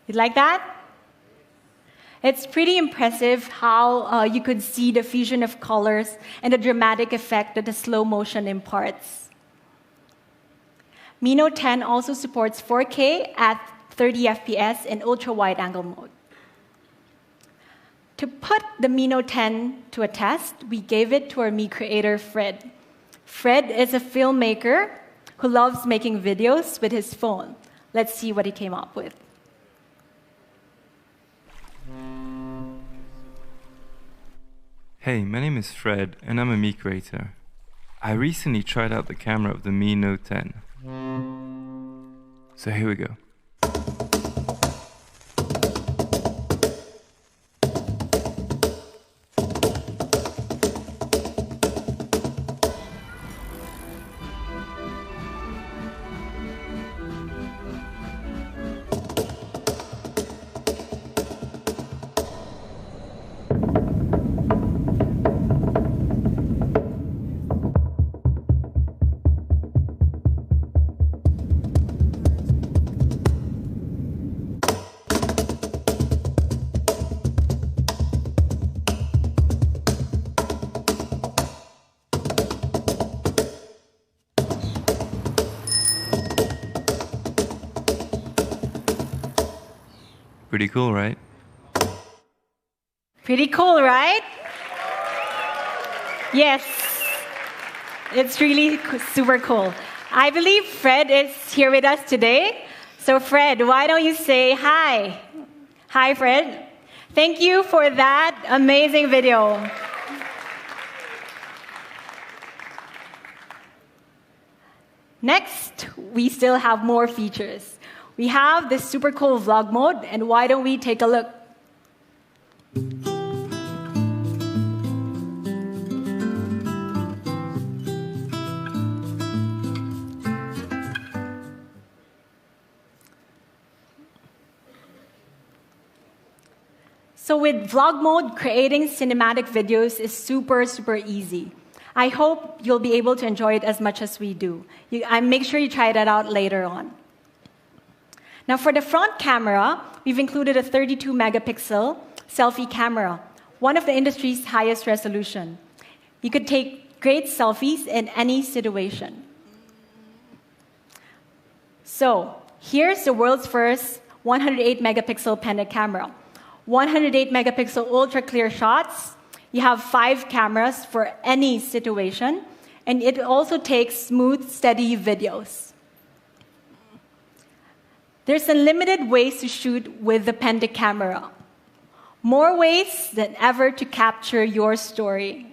You like that? It's pretty impressive how you could see the fusion of colors and the dramatic effect that the slow motion imparts. Mi Note 10 also supports 4K at 30 FPS in ultra-wide-angle mode. To put the Mi Note 10 to a test, we gave it to our Mi creator, Fred. Fred is a filmmaker who loves making videos with his phone. Let's see what he came up with. Hey, my name is Fred, and I'm a Mi creator. I recently tried out the camera of the Mi Note 10. So here we go. Pretty cool, right? Pretty cool, right? Yes, it's really super cool. I believe Fred is here with us today. So Fred, why don't you say hi? Hi, Fred. Thank you for that amazing video. Next, we still have more features. We have this super cool vlog mode, and why don't we take a look? So with vlog mode, creating cinematic videos is super, super easy. I hope you'll be able to enjoy it as much as we do. Make sure you try that out later on. Now for the front camera, we've included a 32-megapixel selfie camera, one of the industry's highest resolution. You could take great selfies in any situation. So here's the world's first 108-megapixel Penta camera. 108-megapixel ultra-clear shots. You have 5 cameras for any situation, and it also takes smooth, steady videos. There's unlimited ways to shoot with the Penta camera. More ways than ever to capture your story.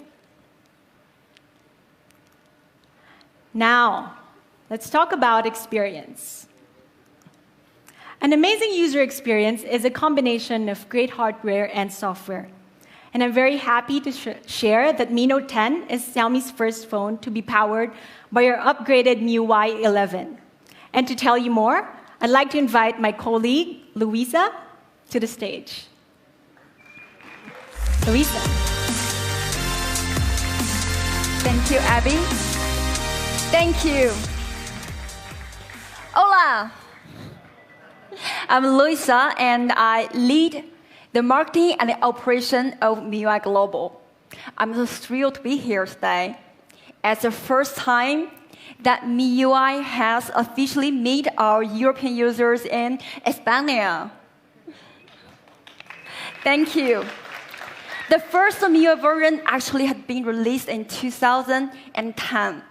Now, let's talk about experience. An amazing user experience is a combination of great hardware and software. And I'm very happy to share that Mi Note 10 is Xiaomi's first phone to be powered by our upgraded MIUI 11. And to tell you more, I'd like to invite my colleague, Louisa, to the stage. Louisa. Thank you, Abby. Thank you. Hola. I'm Louisa, and I lead the marketing and the operation of MIUI Global. I'm so thrilled to be here today. It's the first time that MIUI has officially met our European users in España. Thank you. The first MIUI version actually had been released in 2010,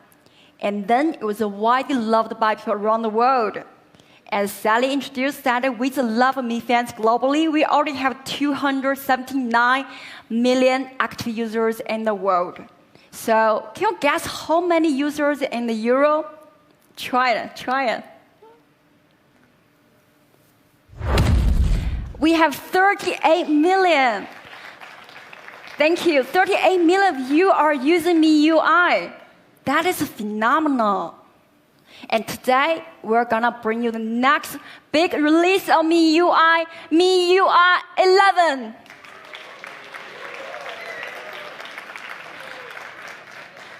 and then it was widely loved by people around the world. As Sally introduced that with the love of Mi fans globally, we already have 279 million active users in the world. So can you guess how many users in the Euro? Try it. We have 38 million. Thank you. 38 million of you are using MIUI. That is phenomenal. And today, we're gonna bring you the next big release of MIUI 11.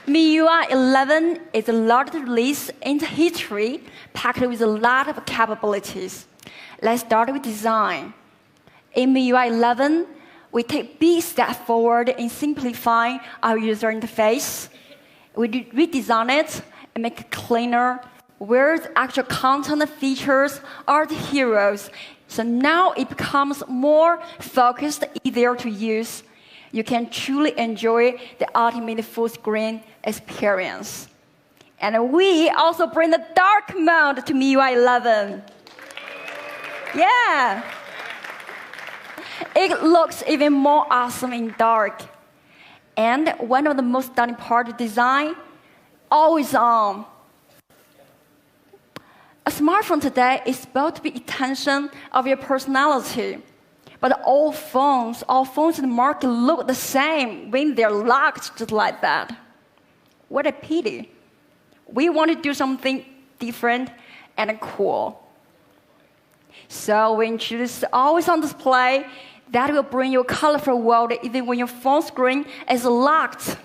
MIUI 11 is the largest release in history, packed with a lot of capabilities. Let's start with design. In MIUI 11, we take big steps forward in simplifying our user interface. We redesign it and make it cleaner, where the actual content and features are the heroes. So now it becomes more focused, easier to use. You can truly enjoy the ultimate full screen experience. And we also bring the dark mode to MIUI 11. Yeah. It looks even more awesome in dark. And one of the most stunning parts of design, always on. A smartphone today is supposed to be an extension of your personality. But all phones in the market look the same when they're locked just like that. What a pity. We want to do something different and cool. So we introduced always on display that will bring you a colorful world even when your phone screen is locked.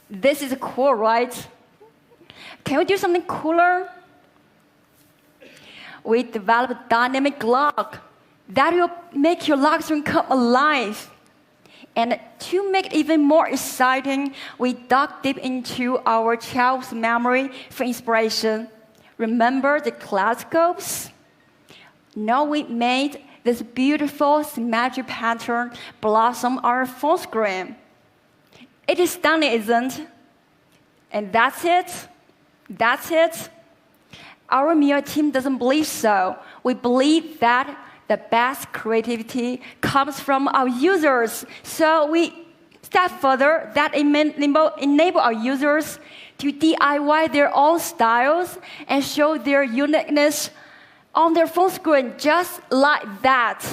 This is cool, right? Can we do something cooler? We developed a dynamic lock that will make your lock screen come alive. And to make it even more exciting, we dug deep into our child's memory for inspiration. Remember the kaleidoscopes? Now we made this beautiful symmetric pattern blossom our phone screen. It is stunning, isn't it? And that's it. That's it. Our MIUI team doesn't believe so. We believe that the best creativity comes from our users. So we step further that enable our users to DIY their own styles and show their uniqueness on their phone screen just like that.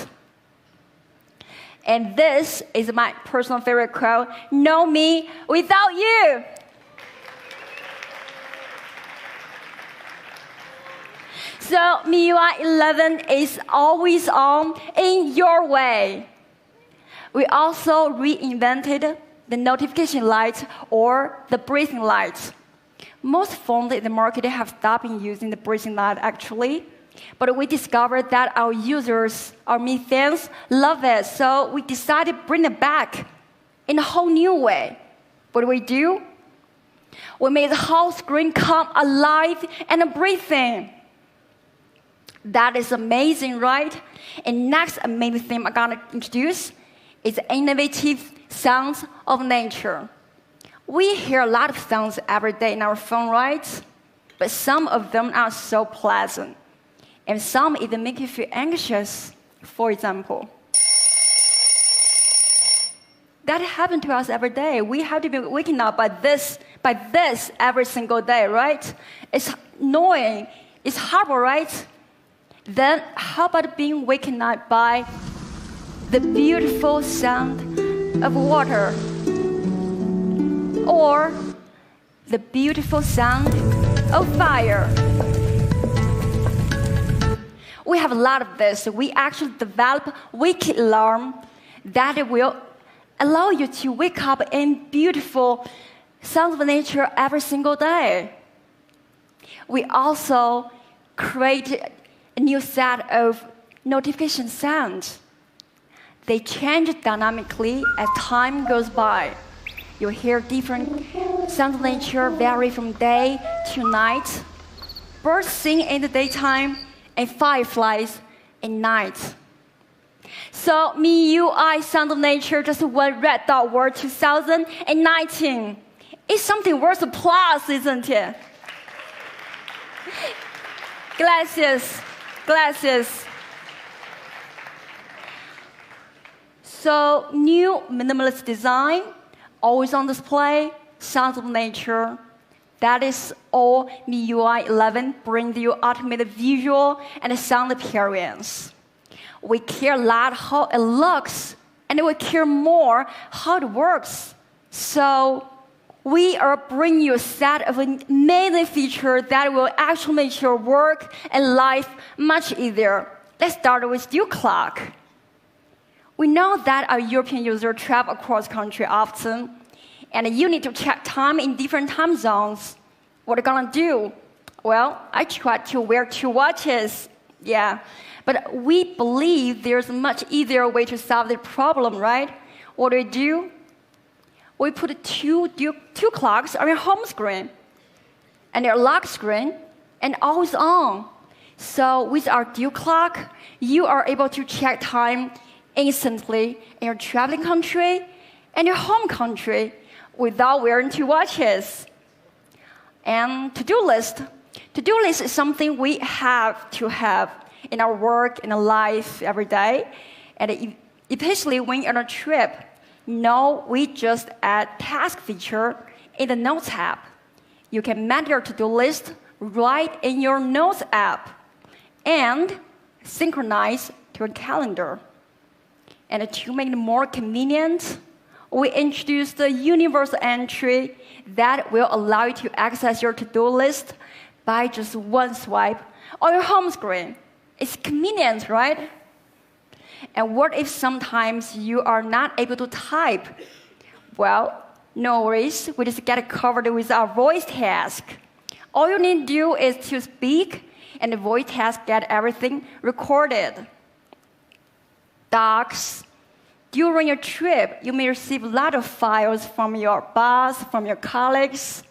And this is my personal favorite quote, "No me without you." So MIUI 11 is always on in your way. We also reinvented the notification light or the breathing light. Most phones in the market have stopped using the breathing light actually, but we discovered that our users, our Mi fans, love it. So we decided to bring it back in a whole new way. What do? We made the whole screen come alive and breathing. That is amazing, right? And next amazing thing I'm gonna introduce is innovative sounds of nature. We hear a lot of sounds every day in our phone, right? But some of them are so pleasant. And some even make you feel anxious. For example, that happens to us every day. We have to be waking up by this every single day, right? It's annoying. It's horrible, right? Then how about being waken up by the beautiful sound of water, or the beautiful sound of fire. We have a lot of this. We actually develop wake alarm that will allow you to wake up in beautiful sounds of nature every single day. We also create a new set of notification sounds. They change dynamically as time goes by. You hear different sounds of nature vary from day to night. Birds sing in the daytime and fireflies at night. So MIUI Sound of Nature just won Red Dot Award 2019. It's something worth applause, isn't it? Gracias. Gracias. So new minimalist design, always on display, sounds of nature. That is all MIUI 11 brings you ultimate visual and sound experience. We care a lot how it looks, and we care more how it works. So we are bringing you a set of amazing features that will actually make your work and life much easier. Let's start with Dew Clock. We know that our European users travel across country often, and you need to check time in different time zones. What are you gonna do? Well, I try to wear 2 watches. Yeah, but we believe there's a much easier way to solve the problem, right? What do? We put two clocks on your home screen and your lock screen and always on. So with our Dew Clock, you are able to check time instantly in your traveling country and your home country without wearing 2 watches. And to-do list. To-do list is something we have to have in our work, in our life every day, and especially when you're on a trip. No, we just add task feature in the Notes app. You can manage your to-do list right in your Notes app and synchronize to your calendar. And to make it more convenient, we introduced the universal entry that will allow you to access your to-do list by just one swipe on your home screen. It's convenient, right? And what if sometimes you are not able to type? Well, no worries. We just get it covered with our voice task. All you need to do is to speak, and the voice task get everything recorded. Docs. During your trip, you may receive a lot of files from your boss, from your colleagues.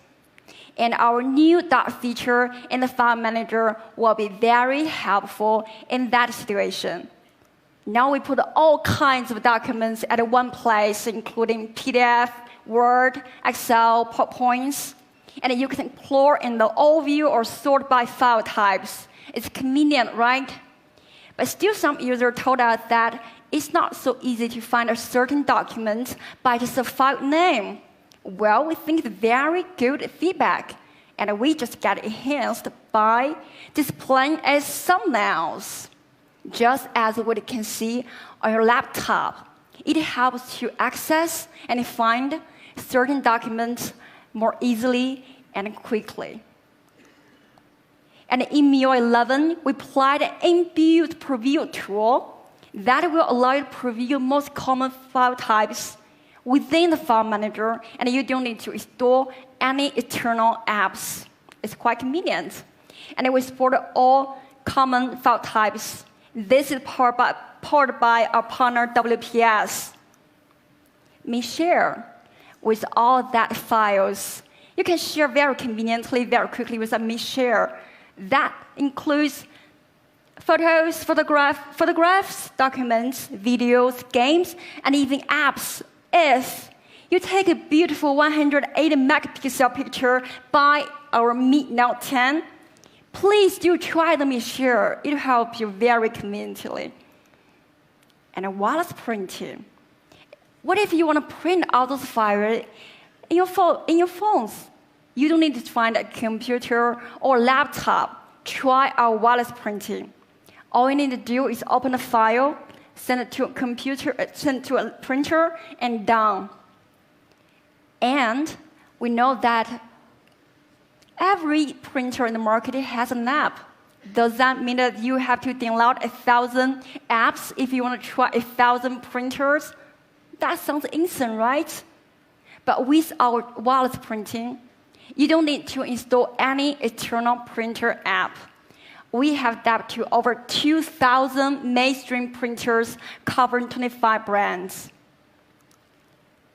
And our new doc feature in the file manager will be very helpful in that situation. Now we put all kinds of documents at one place, including PDF, Word, Excel, PowerPoints. And you can explore in the overview or sort by file types. It's convenient, right? But still some users told us that it's not so easy to find a certain document by just a file name. Well, we think it's very good feedback, and we just get enhanced by displaying as thumbnails, just as what you can see on your laptop. It helps to access and find certain documents more easily and quickly. And in MIUI 11, we applied an inbuilt preview tool that will allow you to preview most common file types within the file manager, and you don't need to install any external apps. It's quite convenient. And it will support all common file types. This is powered by our partner WPS. Mi Share with all that files. You can share very conveniently, very quickly with a Mi Share. That includes photos, photographs, documents, videos, games, and even apps. If you take a beautiful 180 megapixel picture by our Mi Note 10, please do try the Mi Share. It will help you very conveniently. And wireless printing. What if you want to print all those files in your phones? You don't need to find a computer or laptop. Try our wireless printing. All you need to do is open a file, send it to a computer, send it to a printer, and done. And we know that every printer in the market has an app. Does that mean that you have to download 1,000 apps if you want to try 1,000 printers? That sounds insane, right? But with our wireless printing, you don't need to install any external printer app. We have adapted to over 2,000 mainstream printers covering 25 brands.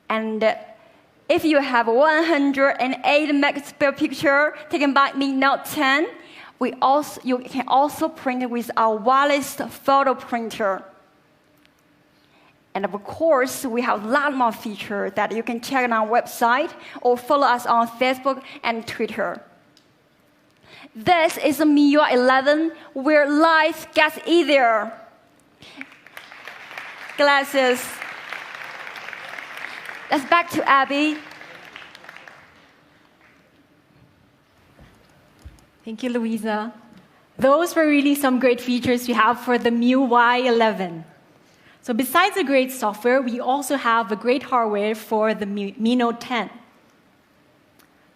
And if you have 108 megapixel picture taken by Mi Note 10, you can also print it with our wireless photo printer. And of course, we have a lot more features that you can check on our website or follow us on Facebook and Twitter. This is a MIUI 11 where life gets easier. Glasses. Let's back to Abby. Thank you, Louisa. Those were really some great features we have for the MIUI 11. So besides the great software, we also have a great hardware for the Mi Note 10.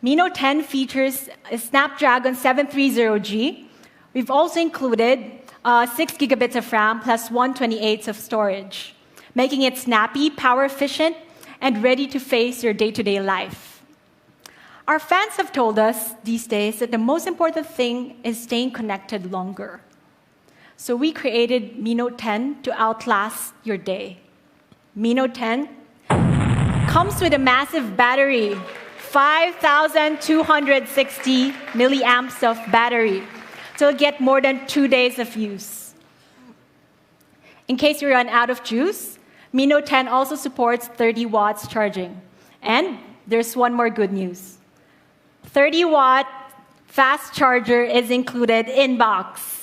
Mi Note 10 features a Snapdragon 730G. We've also included 6 gigabits of RAM plus 128 of storage, making it snappy, power efficient, and ready to face your day-to-day life. Our fans have told us these days that the most important thing is staying connected longer. So we created Mi Note 10 to outlast your day. Mi Note 10 comes with a massive battery, 5,260 milliamps of battery. So you'll get more than 2 days of use. In case you run out of juice, Mi Note 10 also supports 30 watts charging. And there's one more good news. 30-watt fast charger is included in box.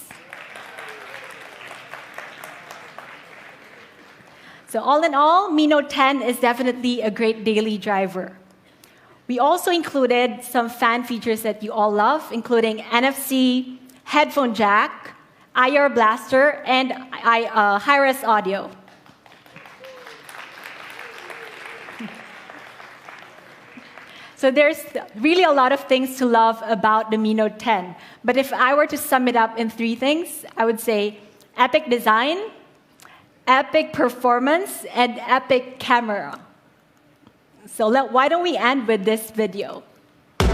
So all in all, Mi Note 10 is definitely a great daily driver. We also included some fan features that you all love, including NFC, headphone jack, IR blaster, and high-res audio. So there's really a lot of things to love about the Mi Note 10. But if I were to sum it up in 3 things, I would say epic design, epic performance, and epic camera. So why don't we end with this video? Please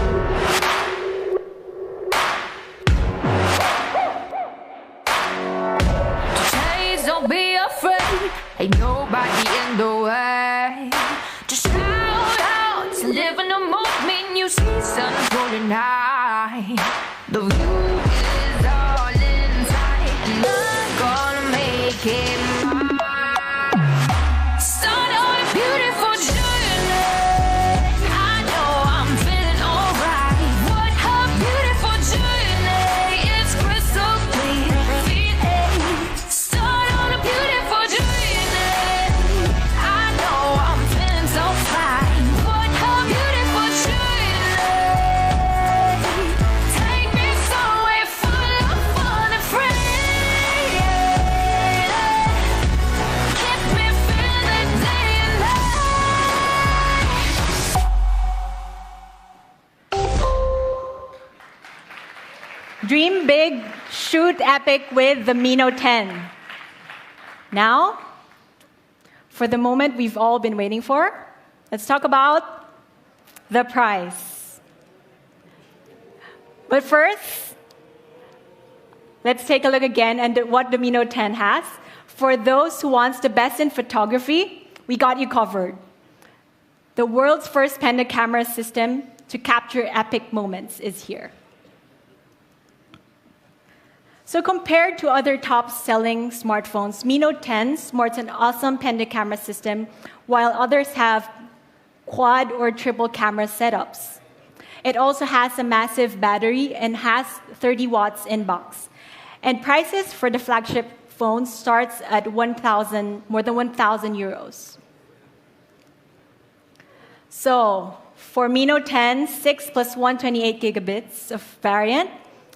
don't be afraid, ain't nobody in the way. Just shout out, live in the moment, you see sun golden high. The view is all inside, and I'm gonna make it mine. Start on a beautiful journey. I know I'm feeling alright. What a beautiful journey, it's crystal clear. Start on a beautiful journey. I know I'm feeling so fine. What a beautiful journey. Take me somewhere full of fun and free. Keep me feeling day and night. Dream big, shoot epic with the Mi Note 10. Now, for the moment we've all been waiting for, let's talk about the price. But first, let's take a look again at what the Mi Note 10 has. For those who want the best in photography, we got you covered. The world's first Panda camera system to capture epic moments is here. So compared to other top-selling smartphones, Mi Note 10 sports an awesome Panda camera system, while others have quad or triple camera setups. It also has a massive battery and has 30 watts in box. And prices for the flagship phone starts at more than 1,000 euros. So for Mi Note 10, 6 plus 128 gigabits of variant,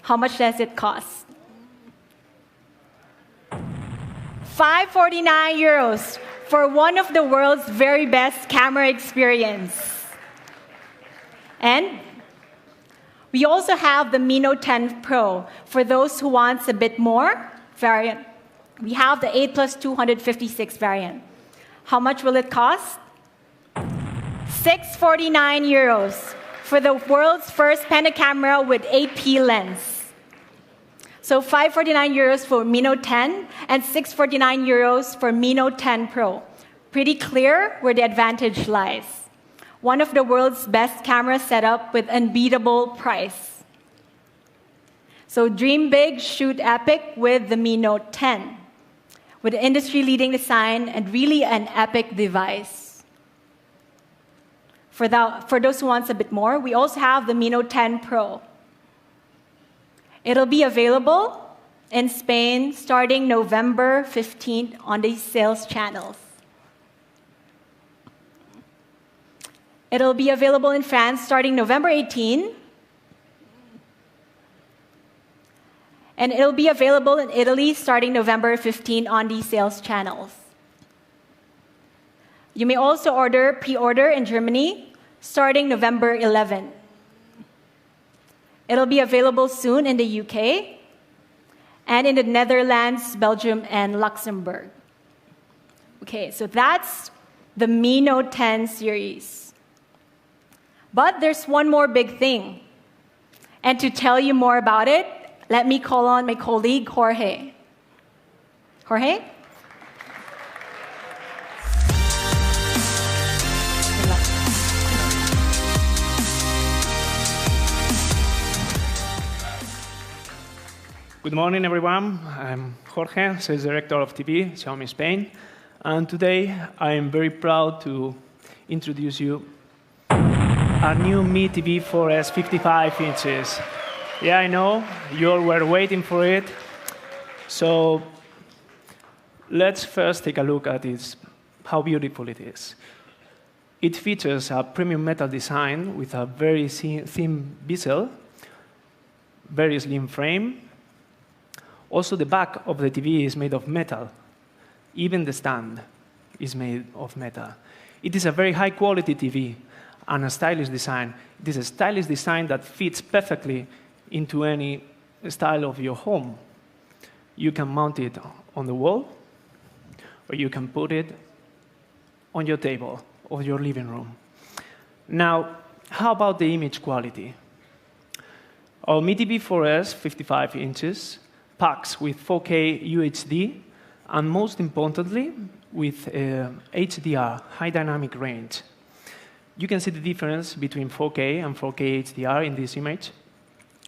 how much does it cost? 549 euros for one of the world's very best camera experience. And we also have the Mi Note 10 Pro for those who want a bit more variant. We have the 8 plus 256 variant. How much will it cost? 649 euros for the world's first camera with 8P lens. So 549 euros for Mi Note 10 and 649 euros for Mi Note 10 Pro. Pretty clear where the advantage lies. One of the world's best camera setup with unbeatable price. So dream big, shoot epic with the Mi Note 10. With industry-leading design and really an epic device. For those who want a bit more, we also have the Mi Note 10 Pro. It'll be available in Spain starting November 15th on the sales channels. It'll be available in France starting November 18th. And it'll be available in Italy starting November 15 on these sales channels. You may also pre-order in Germany starting November 11. It'll be available soon in the UK and in the Netherlands, Belgium, and Luxembourg. Okay, so that's the Mi Note 10 series. But there's one more big thing. And to tell you more about it, let me call on my colleague, Jorge. Jorge? Good morning, everyone. I'm Jorge, Sales Director of TV, Xiaomi Spain. And today, I am very proud to introduce you our new Mi TV 4S 55 inches. Yeah, I know, you all were waiting for it. So let's first take a look at how beautiful it is. It features a premium metal design with a very thin bezel, very slim frame. Also, the back of the TV is made of metal. Even the stand is made of metal. It is a very high-quality TV and a stylish design. It is a stylish design that fits perfectly into any style of your home. You can mount it on the wall, or you can put it on your table or your living room. Now, how about the image quality? Our Mi TV 4S 55 inches packs with 4K UHD, and most importantly, with HDR, high dynamic range. You can see the difference between 4K and 4K HDR in this image.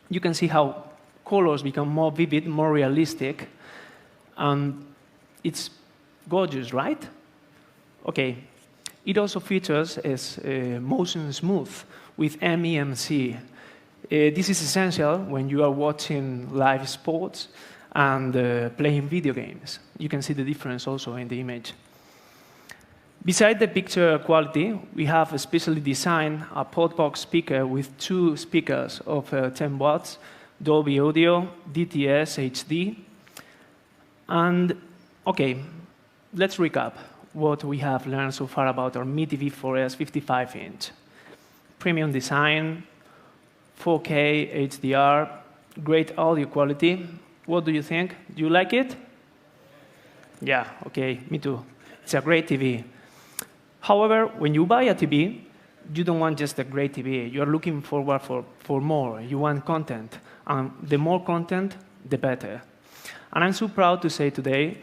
You can see how colors become more vivid, more realistic, and it's gorgeous, right? Okay. It also features as motion smooth with MEMC. This is essential when you are watching live sports and playing video games. You can see the difference also in the image. Besides the picture quality, we have a specially designed a pod-box speaker with 2 speakers of 10 watts, Dolby Audio, DTS HD. And, okay, let's recap what we have learned so far about our Mi TV 4S 55-inch. Premium design, 4K HDR, great audio quality. What do you think? Do you like it? Yeah, okay, me too. It's a great TV. However, when you buy a TV, you don't want just a great TV. You're looking forward for more. You want content. And the more content, the better. And I'm so proud to say today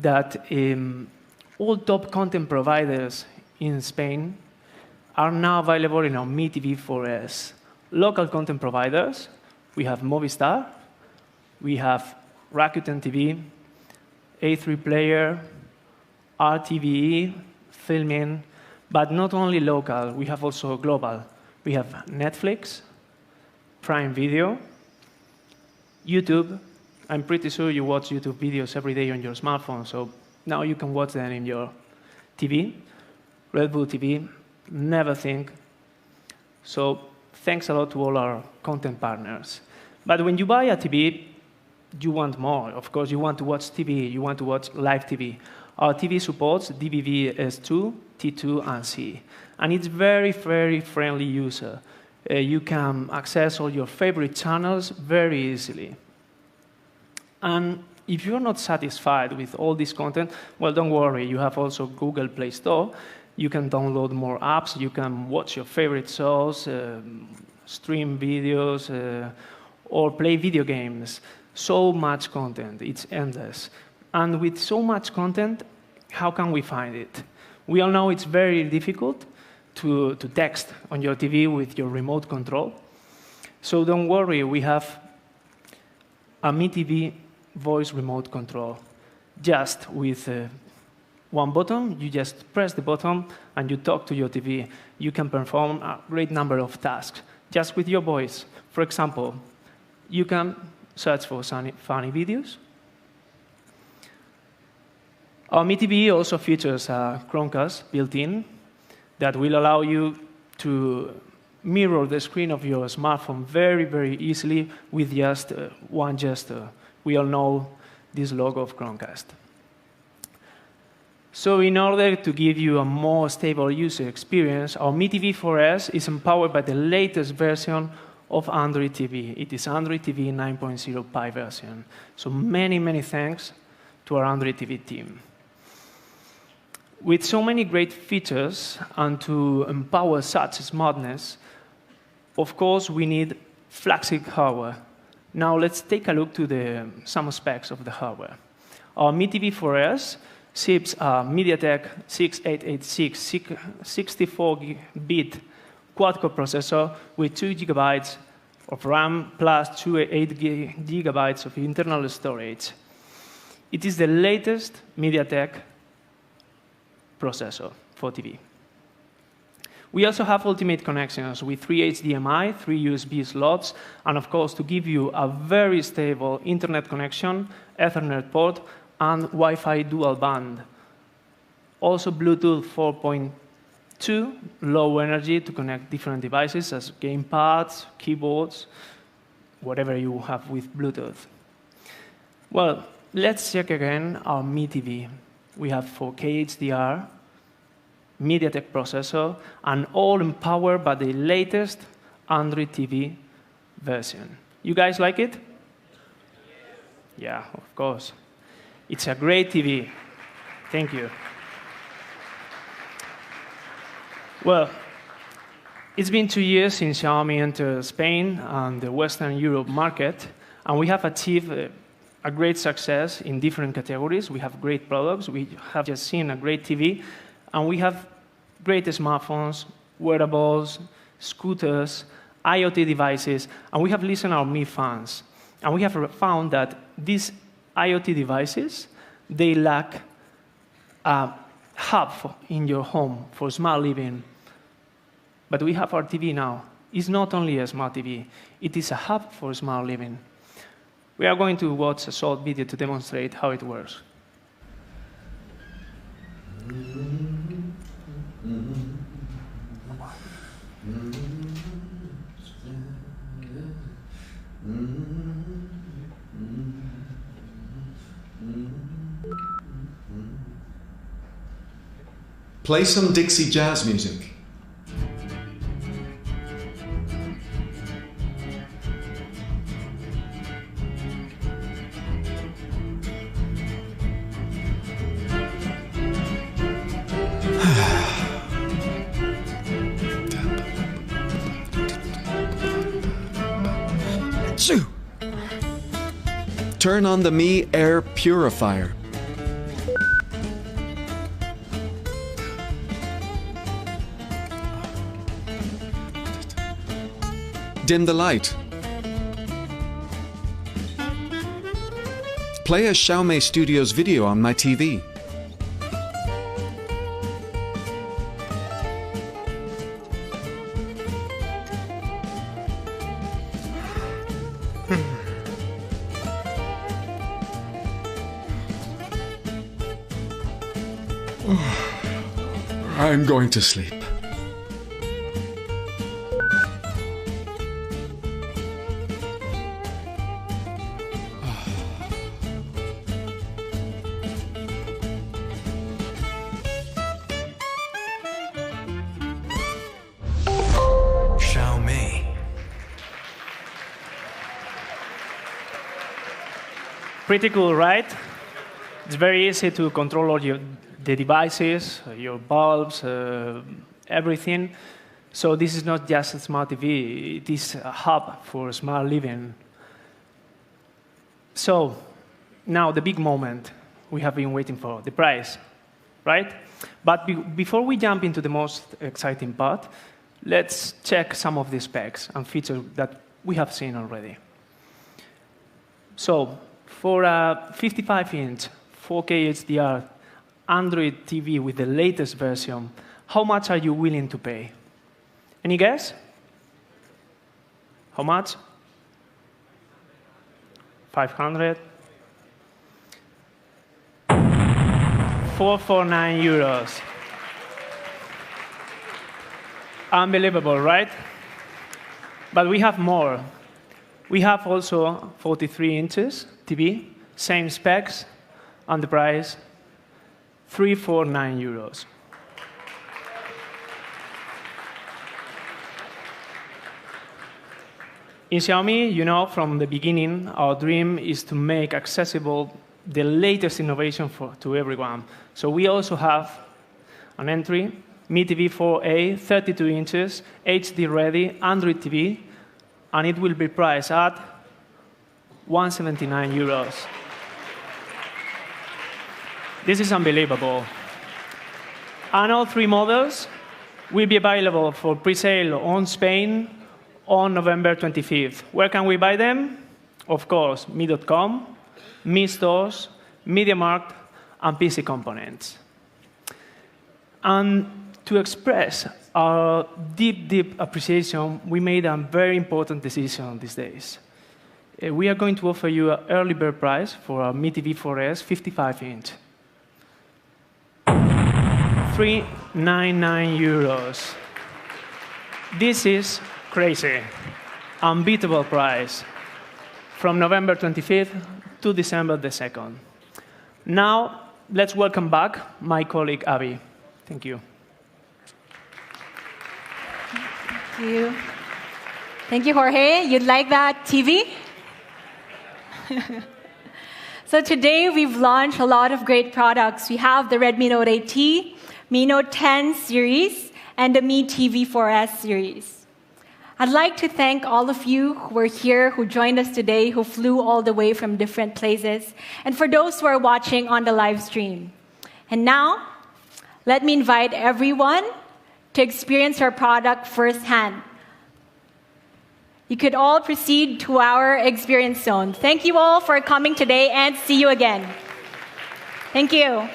that all top content providers in Spain are now available in our Mi TV 4S. Local content providers, we have Movistar, we have Rakuten TV, A3 Player, RTVE, Filmin, but not only local, we have also global. We have Netflix, Prime Video, YouTube. I'm pretty sure you watch YouTube videos every day on your smartphone, so now you can watch them in your TV. Red Bull TV, never think. So thanks a lot to all our content partners. But when you buy a TV, you want more. Of course, you want to watch TV, you want to watch live TV. Our TV supports DVB-S2, T2, and C. And it's very, very friendly user. You can access all your favorite channels very easily. And if you're not satisfied with all this content, well, don't worry. You have also Google Play Store. You can download more apps. You can watch your favorite shows, stream videos, or play video games. So much content. It's endless. And with so much content, how can we find it? We all know it's very difficult to text on your TV with your remote control. So don't worry, we have a Mi TV voice remote control. Just with one button, you just press the button and you talk to your TV. You can perform a great number of tasks just with your voice. For example, you can search for funny videos. Our Mi TV also features a Chromecast built-in that will allow you to mirror the screen of your smartphone very, very easily with just one gesture. We all know this logo of Chromecast. So in order to give you a more stable user experience, our Mi TV 4S is empowered by the latest version of Android TV. It is Android TV 9.0 Pie version. So many, many thanks to our Android TV team. With so many great features and to empower such smartness, of course, we need flagship hardware. Now let's take a look to some specs of the hardware. Our Mi TV 4S ships a MediaTek 6886 64-bit quad-core processor with 2 GB of RAM plus 8 GB of internal storage. It is the latest MediaTek processor for TV. We also have ultimate connections with 3 HDMI, 3 USB slots, and of course, to give you a very stable internet connection, Ethernet port, and Wi-Fi dual band. Also Bluetooth 4.2, low energy to connect different devices as gamepads, keyboards, whatever you have with Bluetooth. Well, let's check again our Mi TV. We have 4K HDR, MediaTek processor, and all empowered by the latest Android TV version. You guys like it? Yeah, of course. It's a great TV. Thank you. Well, it's been 2 years since Xiaomi entered Spain and the Western Europe market, and we have achieved a great success in different categories. We have great products. We have just seen a great TV. And we have great smartphones, wearables, scooters, IoT devices. And we have listened to our Mi fans. And we have found that these IoT devices, they lack a hub in your home for smart living. But we have our TV now. It's not only a smart TV. It is a hub for smart living. We are going to watch a short video to demonstrate how it works. Play some Dixie jazz music. Turn on the Mi Air Purifier. Dim the light. Play a Xiaomi Studios video on my TV. I'm going to sleep. Pretty cool, right? It's very easy to control all the devices, your bulbs, everything. So this is not just a smart TV, it is a hub for smart living. So now the big moment we have been waiting for, the price, right? But before we jump into the most exciting part, let's check some of the specs and features that we have seen already. So for a 55-inch 4K HDR Android TV with the latest version, how much are you willing to pay? Any guess? How much? 500? 449 euros. Unbelievable, right? But we have more. We have also 43 inches TV, same specs, and the price, 349 euros. In Xiaomi, you know, from the beginning, our dream is to make accessible the latest innovation to everyone. So we also have an entry, Mi TV 4A, 32 inches, HD-ready, Android TV, and it will be priced at 179 euros. This is unbelievable. And all three models will be available for pre-sale on Spain on November 25th. Where can we buy them? Of course, Mi.com, Mi Stores, MediaMarkt, and PC Components. And to express our deep, deep appreciation, we made a very important decision these days. We are going to offer you an early bird price for our Mi TV 4S 55-inch. 399 euros. This is crazy, unbeatable price from November 25th to December the 2nd. Now, let's welcome back my colleague, Abby. Thank you. Thank you. Thank you, Jorge. You'd like that TV? So today, we've launched a lot of great products. We have the Redmi Note 8T, Mi Note 10 series, and the Mi TV 4S series. I'd like to thank all of you who were here, who joined us today, who flew all the way from different places, and for those who are watching on the live stream. And now, let me invite everyone to experience our product firsthand. You could all proceed to our experience zone. Thank you all for coming today, and see you again. Thank you.